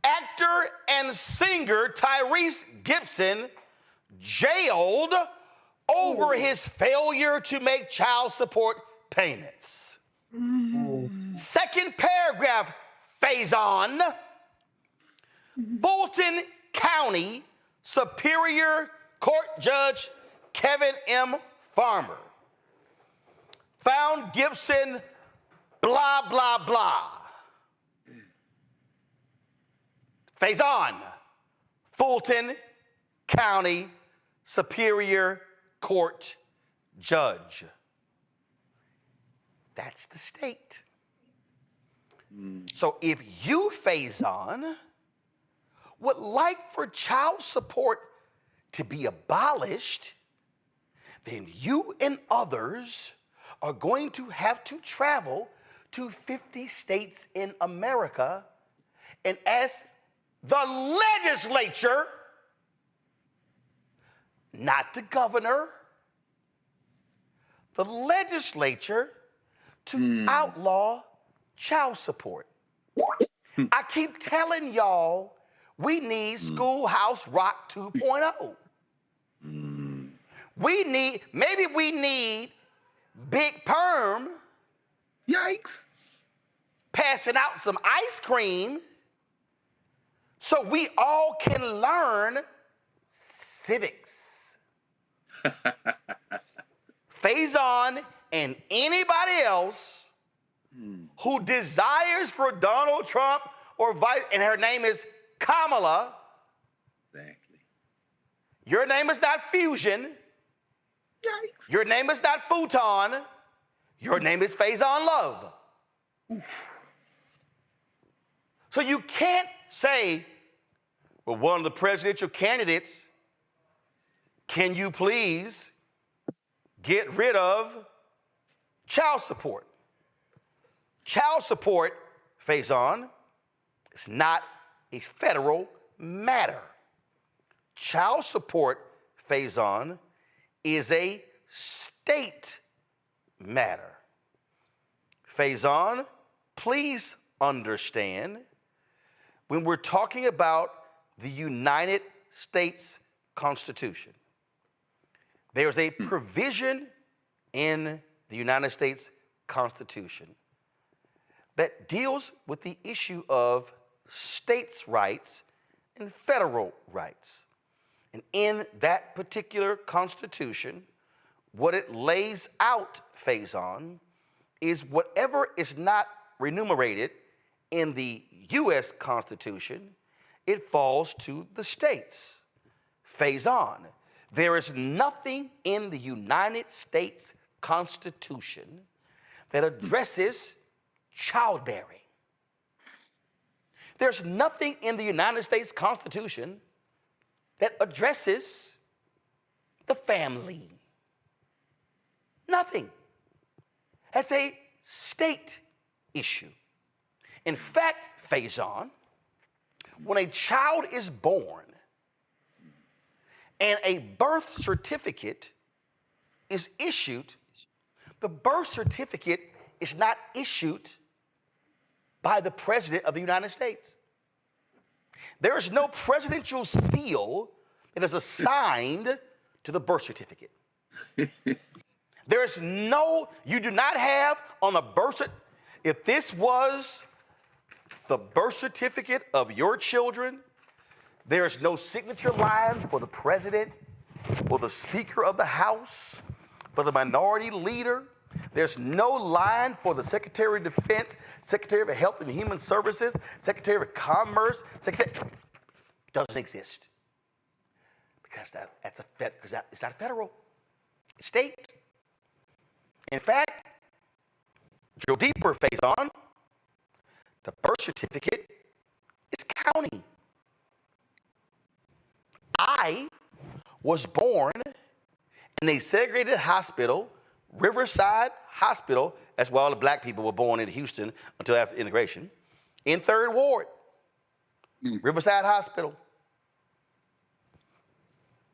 actor and singer Tyrese Gibson jailed over his failure to make child support payments. Second paragraph, Faison. Fulton County Superior Court Judge Kevin M. Farmer found Gibson blah, blah, blah. Faison, Fulton County Superior Court Judge. That's the state. So if you, Faison, would like for child support to be abolished, then you and others are going to have to travel to 50 states in America and ask the legislature, not the governor, the legislature to outlaw child support. I keep telling y'all we need Schoolhouse Rock 2.0. Maybe we need Big Perm. Yikes. Passing out some ice cream so we all can learn civics. Faison and anybody else who desires for Donald Trump or vice, and her name is Kamala. Exactly. Your name is not Fusion. Yikes. Your name is not Futon. Your name is Faison Love. So you can't say, well, one of the presidential candidates, can you please get rid of child support? Child support, Faison, is not a federal matter. Child support, Faison, is a state matter. Faison, please understand, when we're talking about the United States Constitution, there's a provision in the United States Constitution that deals with the issue of states' rights and federal rights. And in that particular Constitution, what it lays out, Faison, is whatever is not remunerated in the U.S. Constitution, it falls to the states. Faison, there is nothing in the United States Constitution that addresses childbearing. There's nothing in the United States Constitution that addresses the family. Nothing. That's a state issue. In fact, Faison, when a child is born and a birth certificate is issued, the birth certificate is not issued by the President of the United States. There is no presidential seal that is assigned to the birth certificate. There is no, you do not have on a birth certificate, if this was the birth certificate of your children, there's no signature line for the president, for the Speaker of the House, for the minority leader. There's no line for the Secretary of Defense, Secretary of Health and Human Services, Secretary of Commerce. Doesn't exist. Because it's not federal. It's state. In fact, drill deeper, Faison, the birth certificate is county. I was born in a segregated hospital, Riverside Hospital. That's where all the black people were born in Houston until after integration, in 3rd Ward, Riverside Hospital.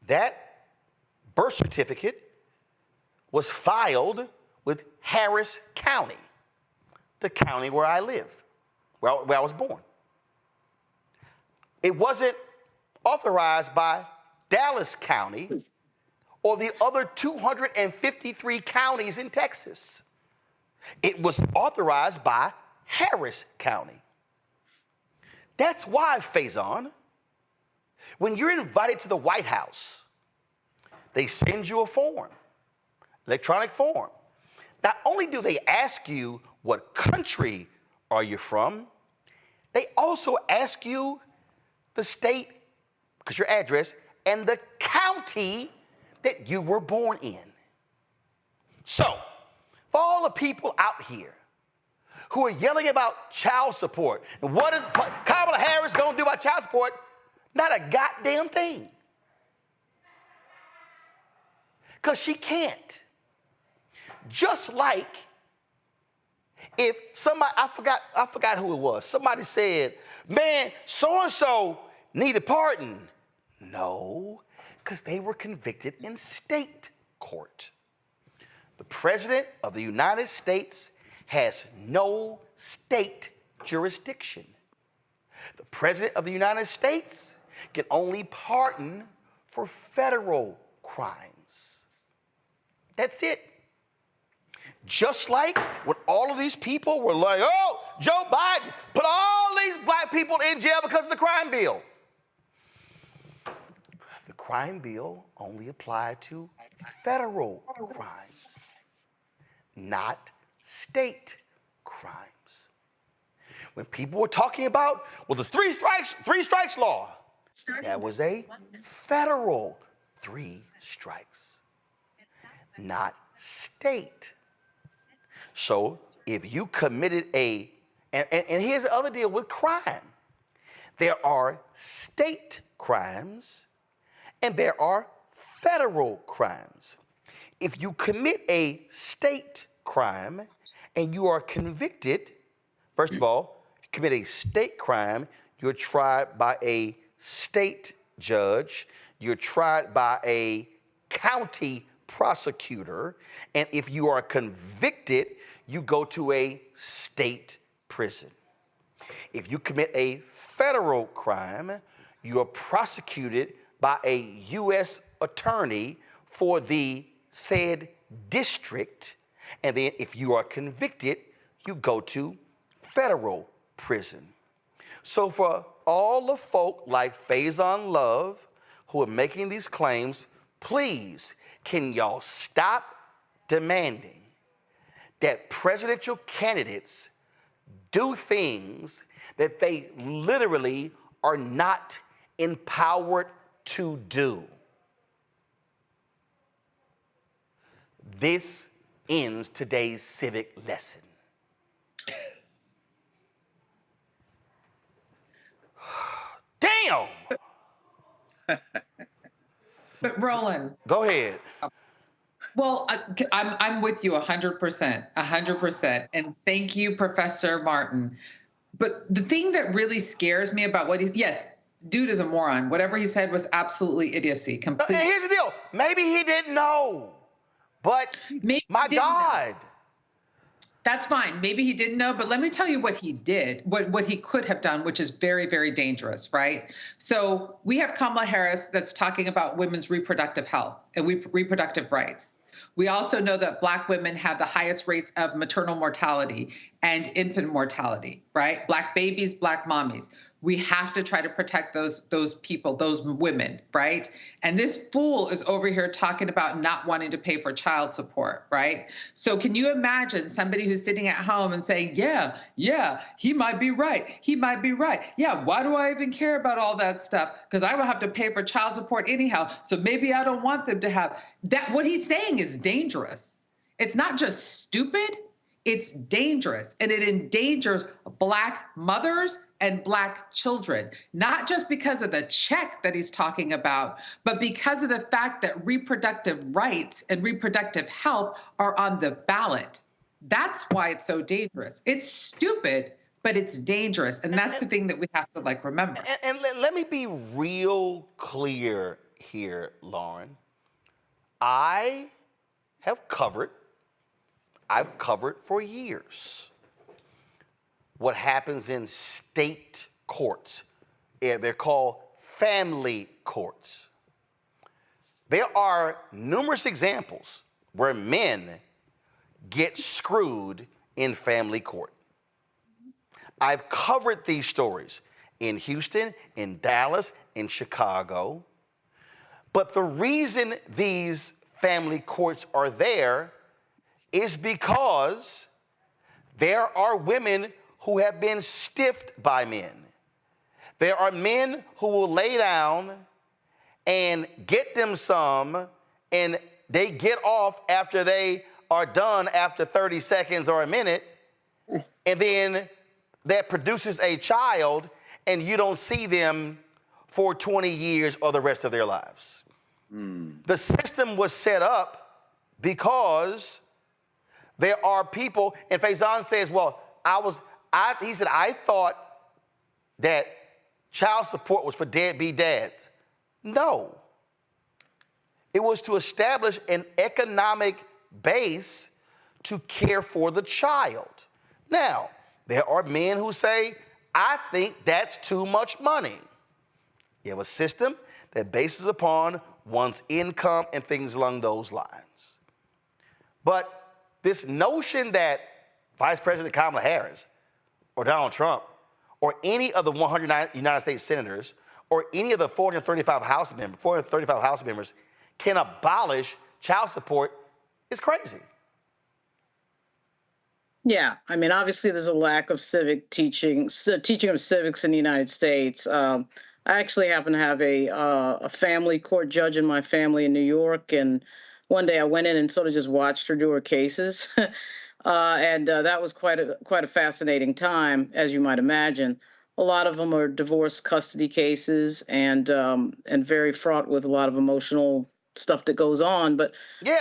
That birth certificate was filed with Harris County, the county where I live, where I was born. It wasn't authorized by Dallas County or the other 253 counties in Texas. It was authorized by Harris County. That's why, Faison, when you're invited to the White House, they send you a form, electronic form. Not only do they ask you what country are you from, they also ask you the state, because your address, and the county that you were born in. So, for all the people out here who are yelling about child support, and what is Kamala Harris gonna do about child support? Not a goddamn thing. Because she can't. Just like if somebody, I forgot who it was, somebody said, man, so-and-so needed pardon. No, because they were convicted in state court. The President of the United States has no state jurisdiction. The President of the United States can only pardon for federal crimes. That's it. Just like when all of these people were like, oh, Joe Biden put all these black people in jail because of the crime bill. The crime bill only applied to federal crimes, not state crimes. When people were talking about, well, the three strikes law, that was a federal 3 strikes, not state. So if you committed and here's the other deal with crime. There are state crimes and there are federal crimes. If you commit a state crime and you are convicted, first of all, if you commit a state crime, you're tried by a state judge, you're tried by a county prosecutor, and if you are convicted, you go to a state prison. If you commit a federal crime, you are prosecuted by a U.S. attorney for the said district, and then if you are convicted, you go to federal prison. So for all the folk like Faison Love who are making these claims, please, can y'all stop demanding that presidential candidates do things that they literally are not empowered to do? This ends today's civic lesson. Damn! But Roland. Go ahead. Well, I'm with you 100%. And thank you, Professor Martin. But the thing that really scares me about yes, dude is a moron. Whatever he said was absolutely idiocy. Complete. And here's the deal. Maybe he didn't know, but my God. That's fine. Maybe he didn't know, but let me tell you what he did, what he could have done, which is very, very dangerous, right? So we have Kamala Harris that's talking about women's reproductive health and reproductive rights. We also know that Black women have the highest rates of maternal mortality and infant mortality, right? Black babies, Black mommies. We have to try to protect those people, those women, right? And this fool is over here talking about not wanting to pay for child support, right? So can you imagine somebody who's sitting at home and saying, yeah, he might be right. He might be right. Yeah, why do I even care about all that stuff? Because I will have to pay for child support anyhow. So maybe I don't want them to have that. What he's saying is dangerous. It's not just stupid. It's dangerous, and it endangers Black mothers and Black children, not just because of the check that he's talking about, but because of the fact that reproductive rights and reproductive health are on the ballot. That's why it's so dangerous. It's stupid, but it's dangerous, and that's the thing that we have to remember. And let me be real clear here, Lauren. I've covered for years what happens in state courts, They're called family courts. There are numerous examples where men get screwed in family court. I've covered these stories in Houston, in Dallas, in Chicago. But the reason these family courts are there is because there are women who have been stiffed by men. There are men who will lay down and get them some, and they get off after they are done after 30 seconds or a minute, and then that produces a child, and you don't see them for 20 years or the rest of their lives. The system was set up because there are people, and Faison says, well, he said, I thought that child support was for deadbeat dads. No. It was to establish an economic base to care for the child. Now, there are men who say, I think that's too much money. You have a system that bases upon one's income and things along those lines. But this notion that Vice President Kamala Harris or Donald Trump or any of the 100 United States senators or any of the 435 House members can abolish child support is crazy. Yeah, I mean, obviously there's a lack of teaching of civics in the United States. I actually happen to have a family court judge in my family in New York, and one day I went in and sort of just watched her do her cases, and that was quite a fascinating time, as you might imagine. A lot of them are divorce custody cases, and very fraught with a lot of emotional stuff that goes on. But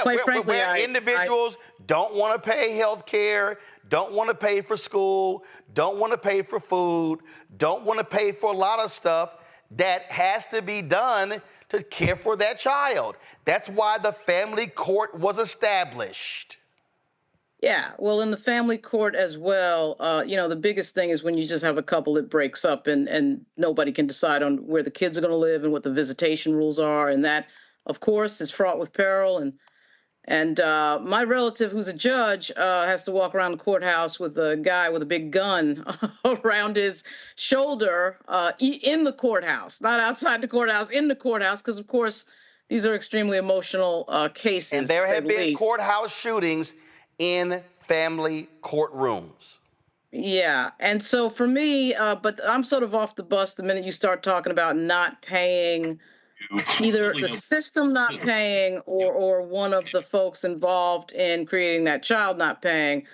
quite frankly, where individuals don't want to pay health care, don't want to pay for school, don't want to pay for food, don't want to pay for a lot of stuff that has to be done to care for that child. That's why the family court was established. Yeah, well, in the family court as well, the biggest thing is when you just have a couple that breaks up and nobody can decide on where the kids are going to live and what the visitation rules are. And that, of course, is fraught with peril. And my relative, who's a judge, has to walk around the courthouse with a guy with a big gun around his shoulder in the courthouse, not outside the courthouse, in the courthouse, because, of course, these are extremely emotional cases. And there have been courthouse shootings in family courtrooms. Yeah. And so for me, but I'm sort of off the bus the minute you start talking about not paying, either the system not paying or one of the folks involved in creating that child not paying.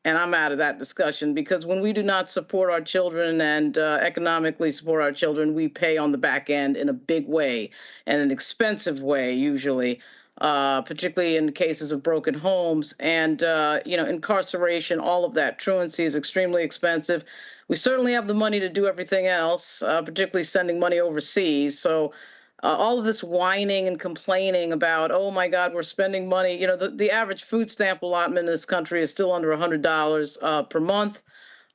And I'm out of that discussion, because when we do not support our children and economically support our children, we pay on the back end in a big way and an expensive way, usually. Particularly in cases of broken homes and, incarceration, all of that. Truancy is extremely expensive. We certainly have the money to do everything else, particularly sending money overseas. So all of this whining and complaining about, oh, my God, we're spending money. The average food stamp allotment in this country is still under $100 per month.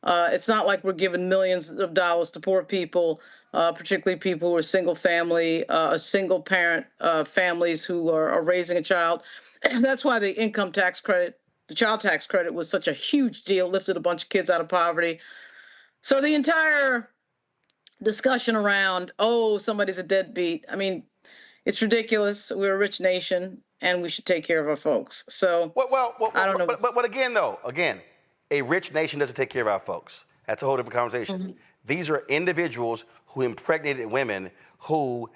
It's not like we're giving millions of dollars to poor people, particularly people who are single parent families who are raising a child. And that's why the income tax credit, the child tax credit, was such a huge deal, lifted a bunch of kids out of poverty. So the entire discussion around, oh, somebody's a deadbeat, I mean, it's ridiculous. We're a rich nation, and we should take care of our folks. So, I don't know. But again, a rich nation doesn't take care of our folks. That's a whole different conversation. Mm-hmm. These are individuals who impregnated women who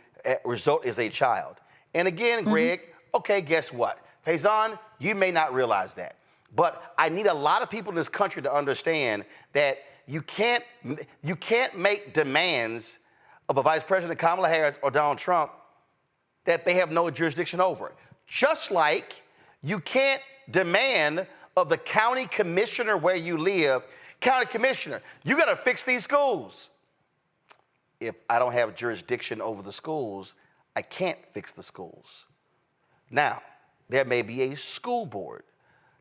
result is a child. And again, Greg, okay, guess what? Faison, you may not realize that. But I need a lot of people in this country to understand that you can't make demands of a Vice President Kamala Harris or Donald Trump that they have no jurisdiction over. Just like you can't demand of the county commissioner where you live, county commissioner, you got to fix these schools. If I don't have jurisdiction over the schools, I can't fix the schools. Now, there may be a school board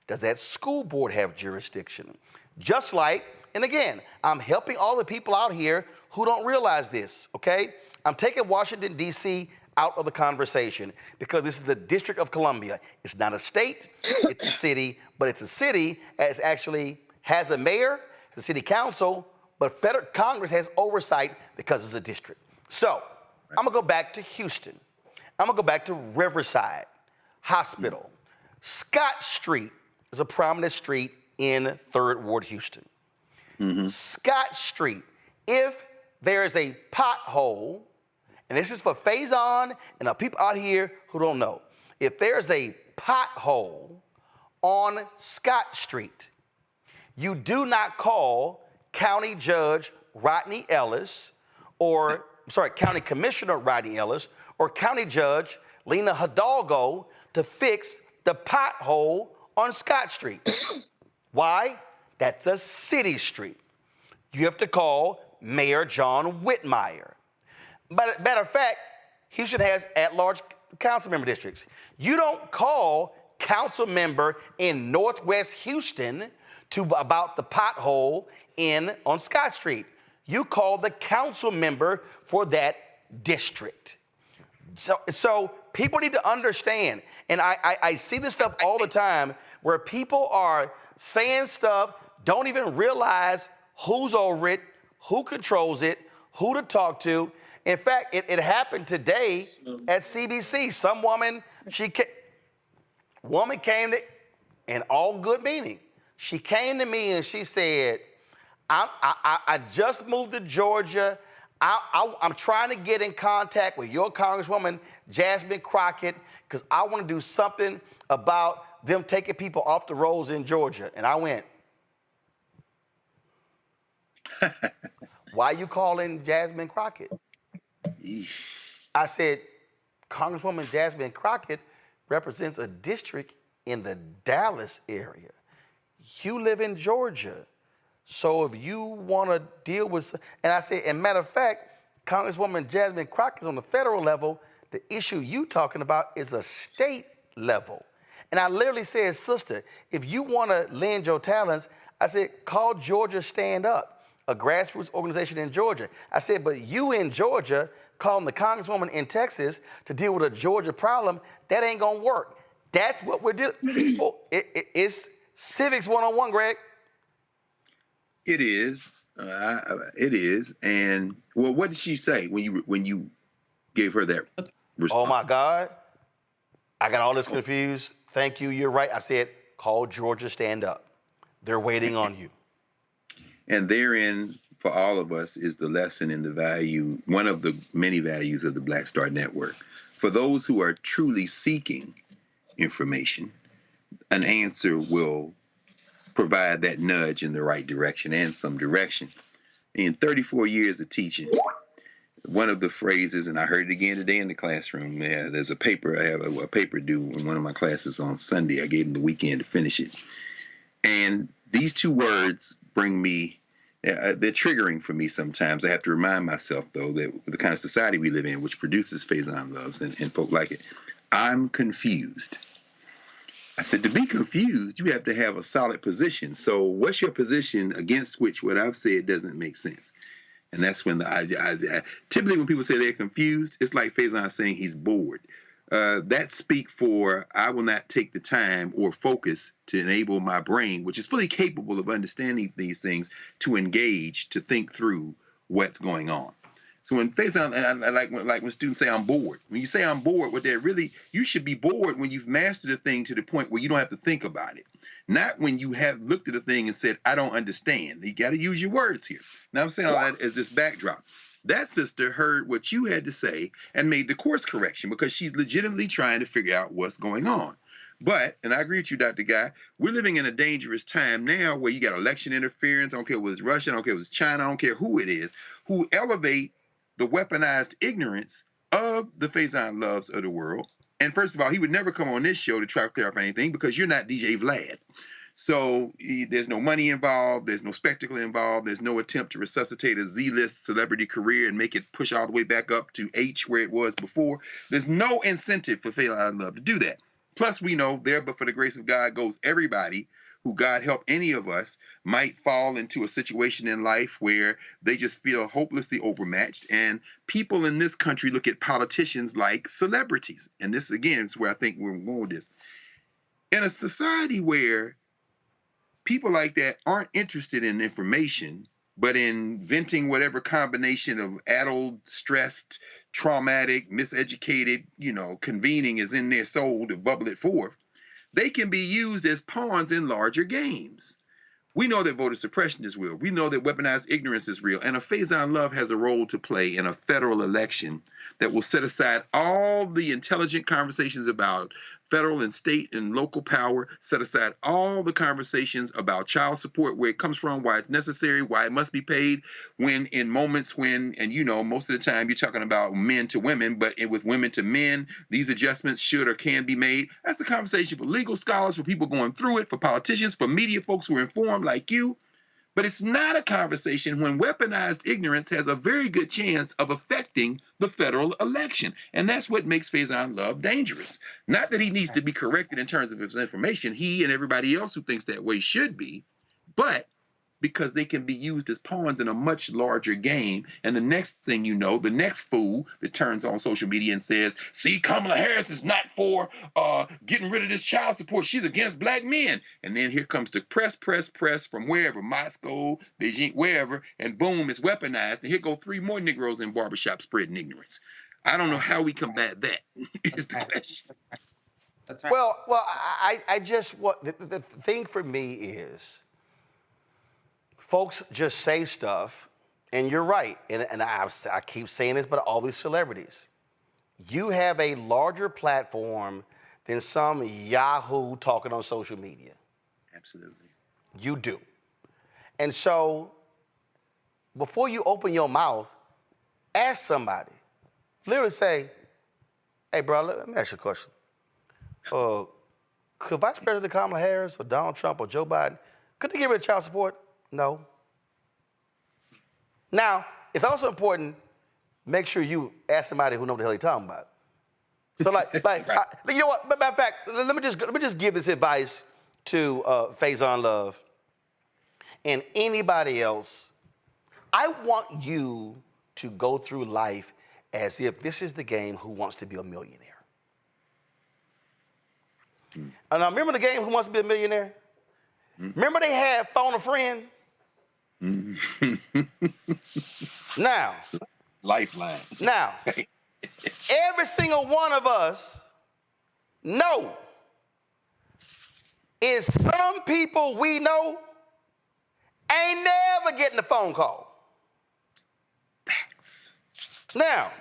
Does that school board have jurisdiction? Just like, and again, I'm helping all the people out here who don't realize this, okay? I'm taking Washington, D.C. out of the conversation because this is the District of Columbia. It's not a state, it's a city, but it's a city that actually has a mayor, the city council, but federal Congress has oversight because it's a district. So I'm gonna go back to Houston. I'm gonna go back to Riverside Hospital. Scott Street is a prominent street in 3rd Ward, Houston. Scott Street, if there is a pothole, and this is for Faison and the people out here who don't know, if there's a pothole on Scott Street, you do not call County Judge Rodney Ellis County Commissioner Rodney Ellis or County Judge Lena Hidalgo to fix the pothole on Scott Street. Why? That's a city street. You have to call Mayor John Whitmire. But matter of fact, Houston has at-large council member districts. You don't call council member in Northwest Houston about the pothole on Scott Street. You call the council member for that district. So people need to understand, and I see this stuff all the time where people are saying stuff, don't even realize who's over it, who controls it, who to talk to. In fact, it happened today at CBC. Some woman, came to, in all good meaning, she came to me and she said, I just moved to Georgia. I'm trying to get in contact with your Congresswoman, Jasmine Crockett, because I want to do something about them taking people off the rolls in Georgia. And I went, why are you calling Jasmine Crockett? I said, Congresswoman Jasmine Crockett represents a district in the Dallas area. You live in Georgia. So if you want to deal with, and I said, and matter of fact, Congresswoman Jasmine Crockett is on the federal level. The issue you talking about is a state level. And I literally said, sister, if you want to lend your talents, I said, call Georgia Stand Up, a grassroots organization in Georgia. I said, but you in Georgia calling the Congresswoman in Texas to deal with a Georgia problem, that ain't gonna work. That's what we're doing. People, it's civics 101, Greg. It is. It is. And well, what did she say when you gave her that response? Oh my God, I got all this confused. Thank you. You're right. I said, call Georgia Stand Up. They're waiting on you. And therein, for all of us, is the lesson in the value, one of the many values of the Black Star Network. For those who are truly seeking information, an answer will provide that nudge in the right direction and some direction. In 34 years of teaching, one of the phrases, and I heard it again today in the classroom, there's a paper, I have a paper due in one of my classes on Sunday. I gave them the weekend to finish it. And these two words bring me, they're triggering for me sometimes. I have to remind myself, though, that the kind of society we live in, which produces Faison loves and folk like it, I'm confused. I said, to be confused, you have to have a solid position. So what's your position against which what I've said doesn't make sense? And that's when typically when people say they're confused, it's like Faison saying he's bored. That speak for I will not take the time or focus to enable my brain, which is fully capable of understanding these things, to engage, to think through what's going on. So when Faison, and I like when students say I'm bored. When you say I'm bored, what they're really, you should be bored when you've mastered a thing to the point where you don't have to think about it. Not when you have looked at a thing and said, I don't understand. You got to use your words here. Now I'm saying all that as this backdrop. That sister heard what you had to say and made the course correction because she's legitimately trying to figure out what's going on. But, and I agree with you, Dr. Guy, we're living in a dangerous time now where you got election interference. I don't care whether it's Russia, I don't care whether it's China, I don't care who it is, who elevate the weaponized ignorance of the Faison loves of the world. And first of all, he would never come on this show to try to clarify anything because you're not DJ Vlad. So there's no money involved. There's no spectacle involved. There's no attempt to resuscitate a Z-list celebrity career and make it push all the way back up to H where it was before. There's no incentive for Faison Love to do that. Plus, we know there, but for the grace of God, goes everybody who, God help any of us, might fall into a situation in life where they just feel hopelessly overmatched. And people in this country look at politicians like celebrities. And this, again, is where I think we're going with this. In a society where people like that aren't interested in information, but in venting whatever combination of addled, stressed, traumatic, miseducated, convening is in their soul to bubble it forth, they can be used as pawns in larger games. We know that voter suppression is real. We know that weaponized ignorance is real. And a Faison Love has a role to play in a federal election that will set aside all the intelligent conversations about federal and state and local power, set aside all the conversations about child support, where it comes from, why it's necessary, why it must be paid, when in moments when, and most of the time you're talking about men to women, but with women to men, these adjustments should or can be made. That's the conversation for legal scholars, for people going through it, for politicians, for media folks who are informed like you. But it's not a conversation when weaponized ignorance has a very good chance of affecting the federal election. And that's what makes Faison Love dangerous. Not that he needs to be corrected in terms of his information. He and everybody else who thinks that way should be, but because they can be used as pawns in a much larger game. And the next thing you know, the next fool that turns on social media and says, see, Kamala Harris is not for getting rid of this child support. She's against black men. And then here comes the press from wherever, Moscow, Beijing, wherever, and boom, it's weaponized. And here go 3 more Negroes in barbershop spreading ignorance. I don't know how we combat that, is the question. That's right. Well, I just, the thing for me is, folks just say stuff, and you're right, and I keep saying this, but all these celebrities, you have a larger platform than some Yahoo talking on social media. Absolutely. You do. And so, before you open your mouth, ask somebody. Literally say, hey, bro, let me ask you a question. Could Vice President Kamala Harris or Donald Trump or Joe Biden, could they get rid of child support? No. Now, it's also important, make sure you ask somebody who knows what the hell you're talking about. So you know what, matter of fact, let me just give this advice to Faison Love and anybody else. I want you to go through life as if this is the game Who Wants to Be a Millionaire. And now remember the game Who Wants to Be a Millionaire? Remember they had Phone a Friend? Now, Lifeline. Now, every single one of us know is some people we know ain't never getting a phone call. Facts. Now,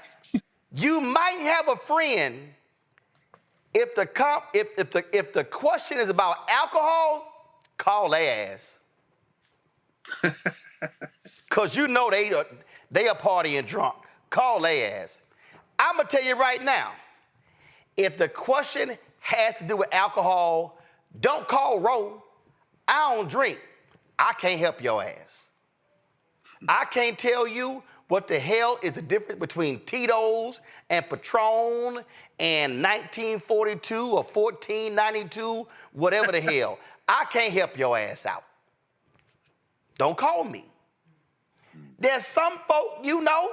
you might have a friend if the question is about alcohol, call their ass. Because you know they are partying drunk. Call their ass. I'm going to tell you right now, if the question has to do with alcohol, don't call Ro. I don't drink. I can't help your ass. I can't tell you what the hell is the difference between Tito's and Patron and 1942 or 1492, whatever the hell. I can't help your ass out. Don't call me. There's some folk you know,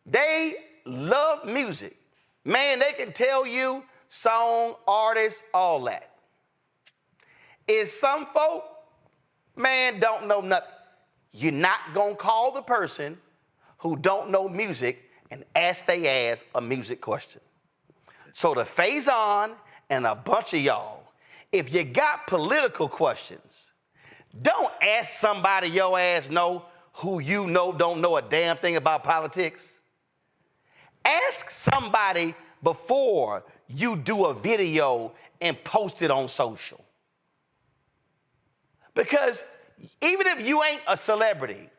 they love music. Man, they can tell you song, artist, all that. Is some folk, man, don't know nothing. You're not gonna call the person who don't know music and ask they ass a music question. So the Faison and a bunch of y'all, if you got political questions, don't ask somebody your ass know who you know don't know a damn thing about politics. Ask somebody before you do a video and post it on social. Because even if you ain't a celebrity,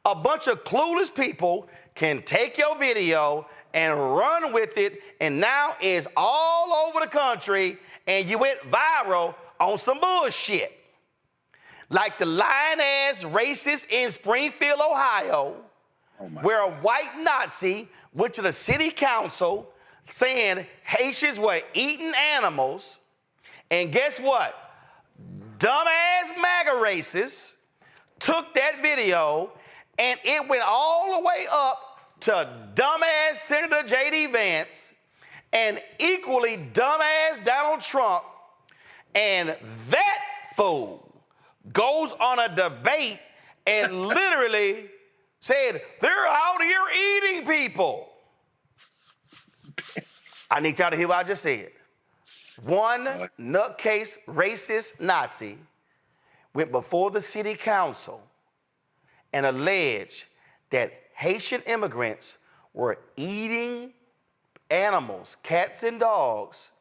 a bunch of clueless people can take your video and run with it, and now it's all over the country, and you went viral on some bullshit. Like the lying-ass racist in Springfield, Ohio, where a white Nazi went to the city council, saying Haitians were eating animals. And guess what? Dumbass MAGA racists took that video and it went all the way up to dumbass Senator J.D. Vance and equally dumbass Donald Trump. And that fool goes on a debate and literally said, they're out here eating people. I need y'all to hear what I just said. One nutcase racist Nazi went before the city council and alleged that Haitian immigrants were eating animals, cats and dogs,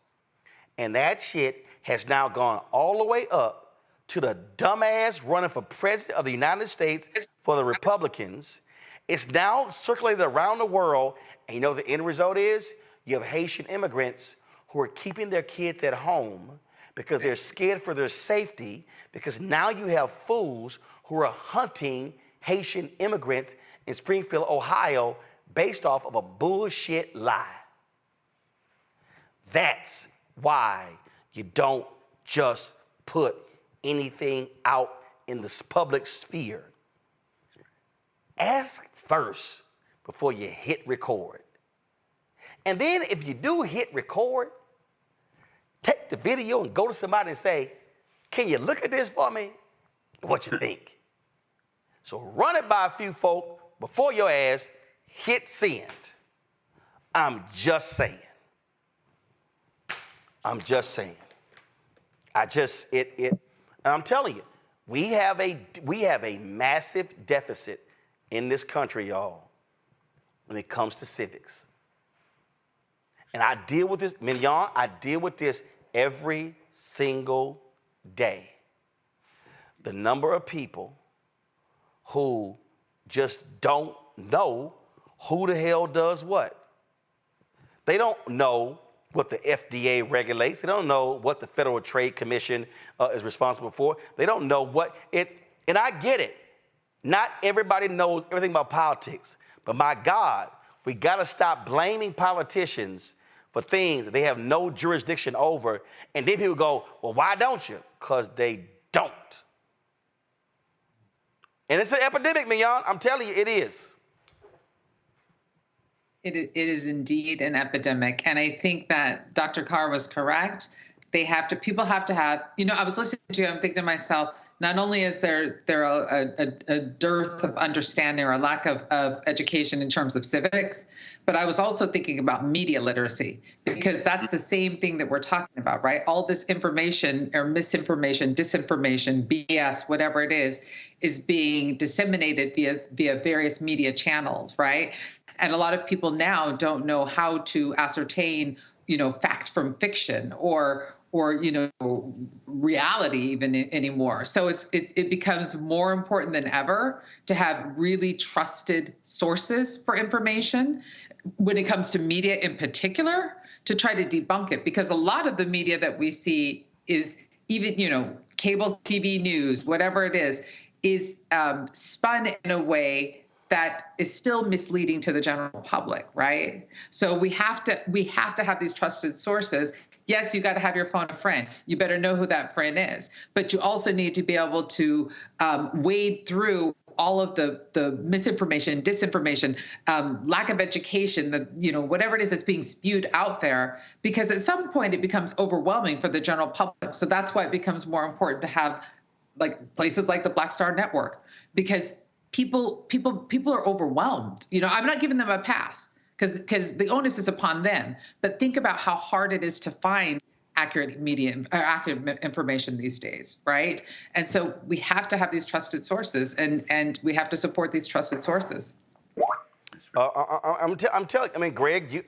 and that shit has now gone all the way up to the dumbass running for president of the United States for the Republicans. It's now circulated around the world, and you know what the end result is? You have Haitian immigrants who are keeping their kids at home because they're scared for their safety, because now you have fools who are hunting Haitian immigrants in Springfield, Ohio, based off of a bullshit lie. That's why you don't just put anything out in the public sphere. Ask first before you hit record. And then if you do hit record, take the video and go to somebody and say, can you look at this for me? What you think? So run it by a few folk before your ass hit send. I'm just saying. I'm just saying. I'm telling you, we have a massive deficit in this country, y'all, when it comes to civics. And I deal with this, Mignon, I deal with this every single day. The number of people who just don't know who the hell does what. They don't know what the FDA regulates. They don't know what the Federal Trade Commission is responsible for. They don't know what it's, and I get it. Not everybody knows everything about politics, but my God, we gotta stop blaming politicians for things that they have no jurisdiction over. And then people go, well, why don't you? Because they don't. And it's an epidemic, Mignon. I'm telling you, it is. It is indeed an epidemic. And I think that Dr. Carr was correct. People have to have, I was listening to you, I'm thinking to myself, not only is there a dearth of understanding or a lack of education in terms of civics, but I was also thinking about media literacy, because that's the same thing that we're talking about, right? All this information or misinformation, disinformation, BS, whatever it is being disseminated via various media channels, right? And a lot of people now don't know how to ascertain, fact from fiction or reality even anymore. So it becomes more important than ever to have really trusted sources for information when it comes to media in particular, to try to debunk it, because a lot of the media that we see is even, cable TV news, whatever it is spun in a way that is still misleading to the general public, right? So we have to have these trusted sources. Yes, you got to have your phone a friend. You better know who that friend is. But you also need to be able to wade through all of the misinformation, disinformation, lack of education, whatever it is that's being spewed out there, because at some point it becomes overwhelming for the general public. So that's why it becomes more important to have places like the Black Star Network, because people are overwhelmed. I'm not giving them a pass because the onus is upon them. But think about how hard it is to find accurate accurate information these days, right? And so we have to have these trusted sources, and we have to support these trusted sources. I'm telling you, Greg,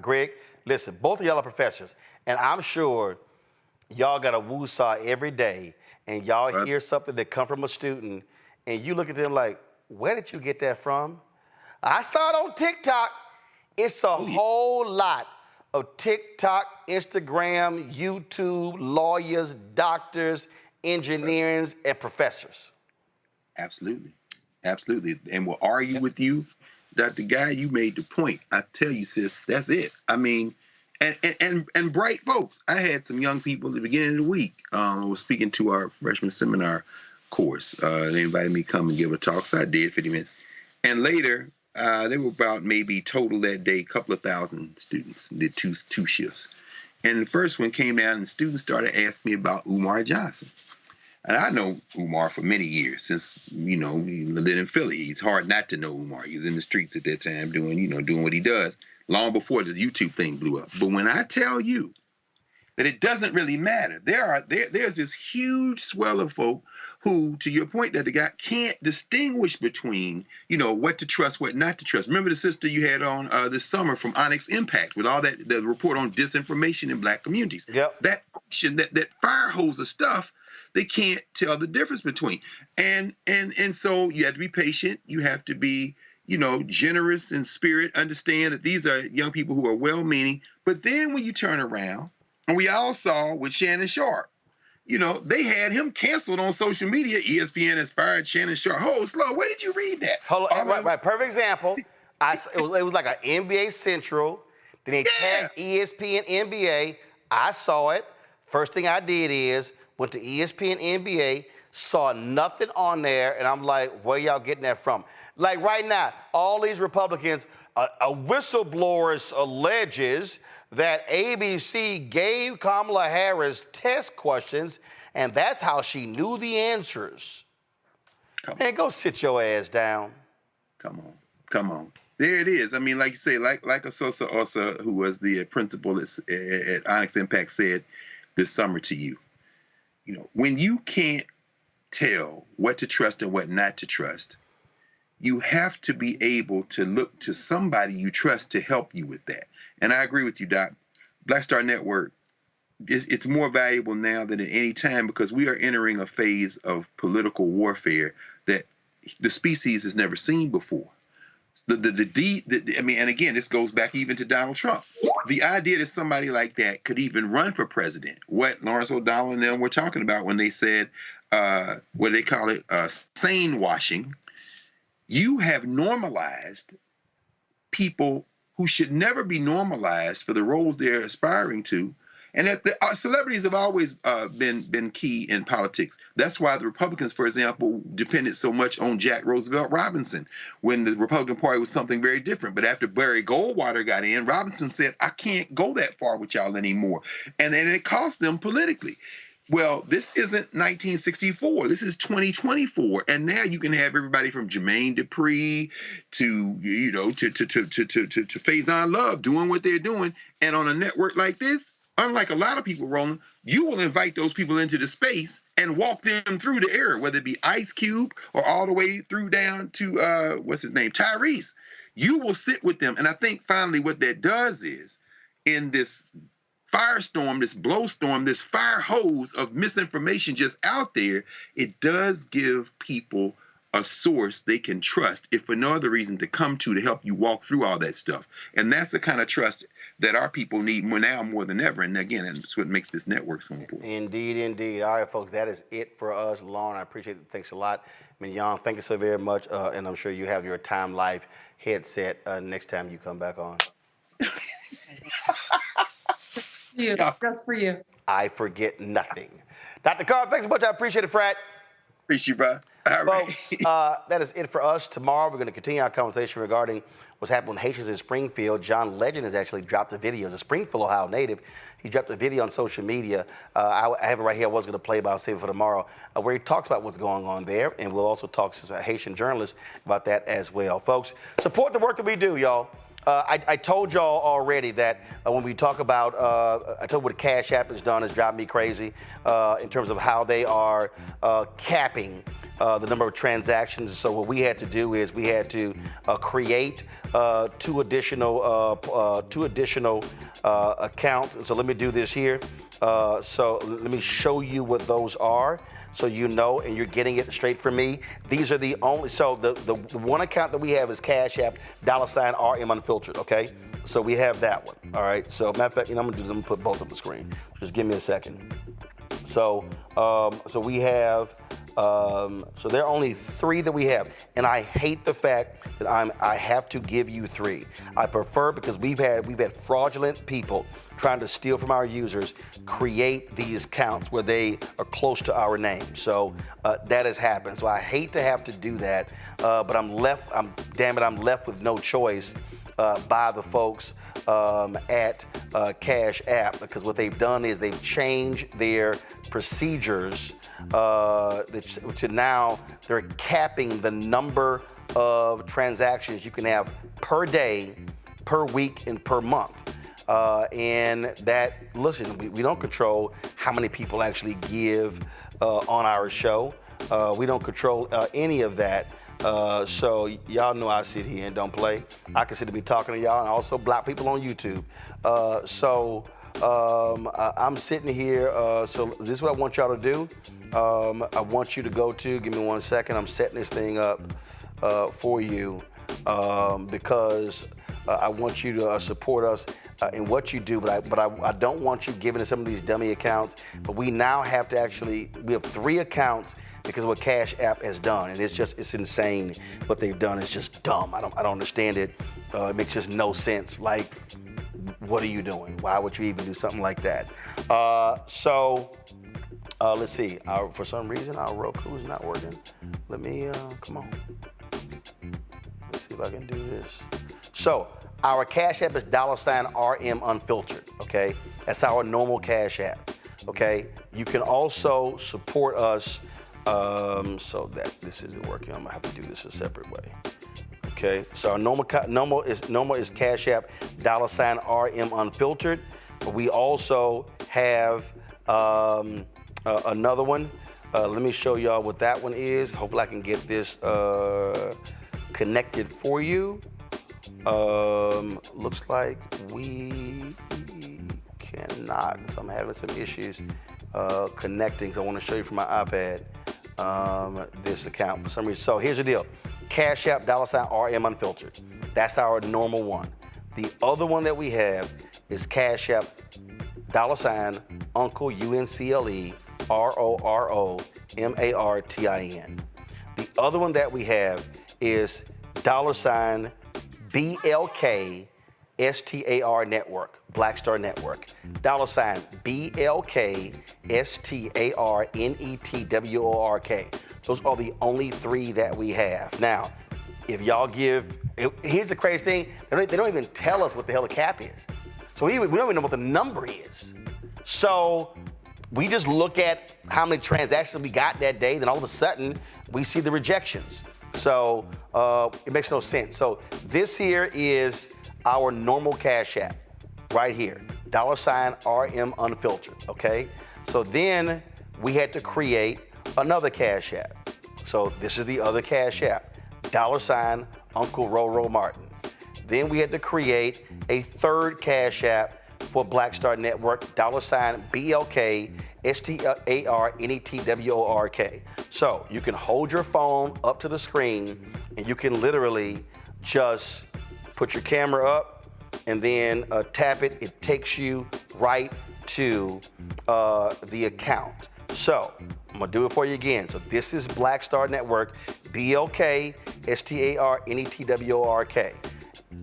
Greg, listen, both of y'all are professors, and I'm sure y'all got a woo-saw every day, and y'all hear something that come from a student, and you look at them like, where did you get that from? I saw it on TikTok. It's a whole lot of TikTok, Instagram, YouTube, lawyers, doctors, engineers, and professors. Absolutely. Absolutely. And will argue with you Dr. Guy, you made the point. I tell you, sis, that's it. I mean, and bright folks. I had some young people at the beginning of the week. I was speaking to our freshman seminar course. They invited me to come and give a talk, so I did 50 minutes. And later, there were about maybe total that day, a couple of thousand students, did two shifts. And the first one came down and students started asking me about Umar Johnson. And I know Umar for many years, since, he lived in Philly. It's hard not to know Umar. He was in the streets at that time doing what he does, long before the YouTube thing blew up. But when I tell you that it doesn't really matter, there's this huge swell of folk who, to your point, that the guy can't distinguish between, what to trust, what not to trust. Remember the sister you had on this summer from Onyx Impact with all that, the report on disinformation in black communities. Yep. That fire hose of stuff, they can't tell the difference between. And so you have to be patient. You have to be, generous in spirit, understand that these are young people who are well-meaning. But then when you turn around, and we all saw with Shannon Sharp, they had him canceled on social media. ESPN has fired Shannon Sharp. Oh, slow. Where did you read that? Hold on, right. Perfect example. It was like an NBA Central. Then they tagged ESPN NBA. I saw it. First thing I did is went to ESPN NBA, saw nothing on there, and I'm like, where y'all getting that from? Like right now, all these Republicans, a whistleblower alleges that ABC gave Kamala Harris test questions, and that's how she knew the answers. Man, go sit your ass down. Come on. There it is. I mean, like you say, like Asosa Osa, who was the principal at Onyx Impact, said this summer to you. When you can't tell what to trust and what not to trust, you have to be able to look to somebody you trust to help you with that. And I agree with you, Doc. Black Star Network, it's more valuable now than at any time because we are entering a phase of political warfare that the species has never seen before. And again, this goes back even to Donald Trump. The idea that somebody like that could even run for president, what Lawrence O'Donnell and them were talking about when they said, what they call it, sane washing, you have normalized people who should never be normalized for the roles they're aspiring to. And that the celebrities have always been key in politics. That's why the Republicans, for example, depended so much on Jack Roosevelt Robinson when the Republican Party was something very different. But after Barry Goldwater got in, Robinson said, I can't go that far with y'all anymore. And then it cost them politically. Well, this isn't 1964. This is 2024, and now you can have everybody from Jermaine Dupri to Faison Love doing what they're doing, and on a network like this, unlike a lot of people, Roland, you will invite those people into the space and walk them through the era, whether it be Ice Cube or all the way through down to Tyrese. You will sit with them, and I think finally what that does is in this firestorm, this blowstorm, this fire hose of misinformation just out there, it does give people a source they can trust, if for no other reason, to come to help you walk through all that stuff. And that's the kind of trust that our people need now more than ever. And again, that's what makes this network so important. Indeed. All right, folks, that is it for us. Lauren, I appreciate it. Thanks a lot. Mignon, thank you so very much. And I'm sure you have your Time Life headset next time you come back on. Just for you. I forget nothing. Dr. Carr, thanks so much. I appreciate it, Frat. Appreciate you, bro. All Folks, that is it for us. Tomorrow, we're going to continue our conversation regarding what's happening with Haitians in Springfield. John Legend has actually dropped a video. As a Springfield, Ohio native, he dropped a video on social media. I have it right here. I was going to play it, but I'll save it for tomorrow, where he talks about what's going on there. And we'll also talk to Haitian journalists about that as well. Folks, support the work that we do, y'all. I told y'all already that when we talk about, I told what Cash App has done is driving me crazy in terms of how they are capping the number of transactions. So what we had to do is we had to create two additional accounts. And so let me do this here. So let me show you what those are, so you know, and you're getting it straight from me. These are the only, so the one account that we have is Cash App, $RM Unfiltered, okay? So we have that one, all right? So matter of fact, I'm gonna put both on the screen. Just give me a second. So we have So there are only 3 that we have, and I hate the fact that I have to give you 3. I prefer, because we've had fraudulent people trying to steal from our users, create these accounts where they are close to our name. So that has happened. So I hate to have to do that, but I'm left with no choice by the folks at Cash App, because what they've done is they've changed their procedures to now they're capping the number of transactions you can have per day, per week, and per month. And that, listen, we don't control how many people actually give on our show. We don't control any of that. So y'all know I sit here and don't play. I consider me talking to y'all, and also block people on YouTube. I'm sitting here, so this is what I want y'all to do. I want you to go to, give me 1 second, I'm setting this thing up for you because I want you to support us in what you do, but I don't want you giving to some of these dummy accounts. But we now have to we have 3 accounts because of what Cash App has done, and it's insane what they've done. It's just dumb. I don't understand it. It makes just no sense. Like, what are you doing? Why would you even do something like that? Let's see. For some reason, our Roku's not working. Let me, come on. Let's see if I can do this. So our Cash App is $RM Unfiltered, okay? That's our normal Cash App, okay? You can also support us, so that this isn't working. I'm gonna have to do this a separate way. Okay, so our normal is Cash App $RM Unfiltered, but we also have another one. Let me show y'all what that one is. Hopefully I can get this connected for you. Looks like we cannot, so I'm having some issues connecting. So I want to show you from my iPad this account for some reason. So here's the deal. Cash App $RM Unfiltered. That's our normal one. The other one that we have is Cash App Uncle UNCLE ROROMARTIN. The other one that we have is $BLK STAR Network, Black Star Network. $BLK STAR NETWORK. Those are the only 3 that we have. Now, if y'all here's the crazy thing, they don't even tell us what the hell the cap is. So we don't even know what the number is. So we just look at how many transactions we got that day, then all of a sudden we see the rejections. So it makes no sense. So this here is our normal Cash App right here, $RM Unfiltered, okay? So then we had to create another Cash App. So this is the other Cash App, Uncle Roro Martin. Then we had to create a third Cash App for Black Star Network, $BLK STAR NETWORK. So you can hold your phone up to the screen and you can literally just put your camera up and then tap it. It takes you right to the account. So I'm gonna do it for you again. So this is Black Star Network, BLK STAR NETWORK.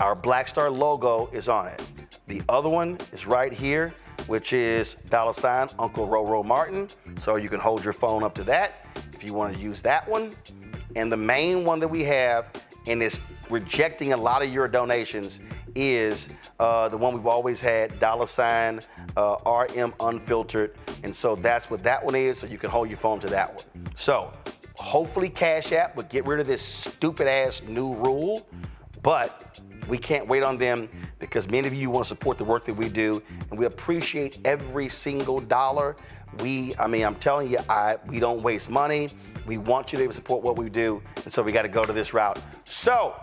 Our Black Star logo is on it. The other one is right here, which is Uncle Roro Martin. So you can hold your phone up to that if you want to use that one. And the main one that we have, and it's rejecting a lot of your donations, is the one we've always had, $RM Unfiltered. And so that's what that one is, so you can hold your phone to that one. So hopefully Cash App will get rid of this stupid ass new rule, but we can't wait on them because many of you want to support the work that we do, and we appreciate every single dollar. I'm telling you, we don't waste money. We want you to be able to support what we do, and so we got to go to this route. So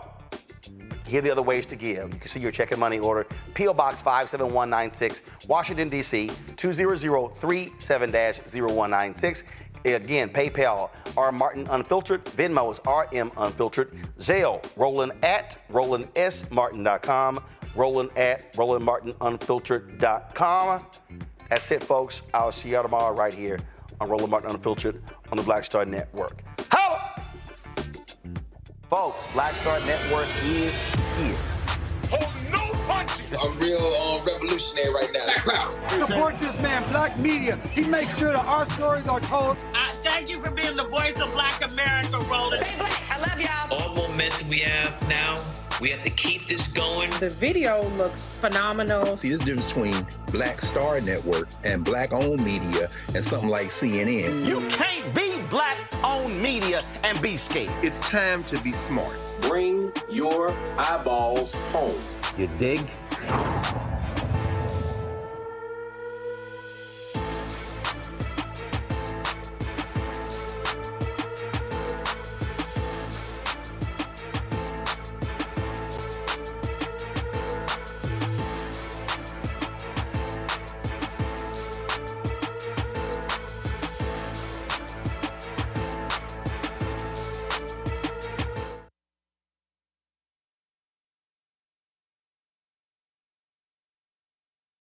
here are the other ways to give. You can see your check and money order, P.O. Box 57196, Washington, D.C., 20037-0196. Again, PayPal, R. Martin Unfiltered. Venmo is RM Unfiltered. Zelle, Roland at RolandSMartin.com. Roland at RolandMartinUnfiltered.com. That's it, folks. I'll see y'all tomorrow right here on I'm Roland Martin Unfiltered on the Black Star Network. Holla! Folks, Black Star Network is here. Oh, no punches! I'm real revolutionary right now. Support this man, Black Media. He makes sure that our stories are told. Thank you for being the voice of Black America, Roland. Stay black. I love y'all. All momentum we have now, we have to keep this going. The video looks phenomenal. See, this difference between Black Star Network and Black-owned media and something like CNN. You can't be Black-owned media and be scared. It's time to be smart. Bring your eyeballs home. You dig?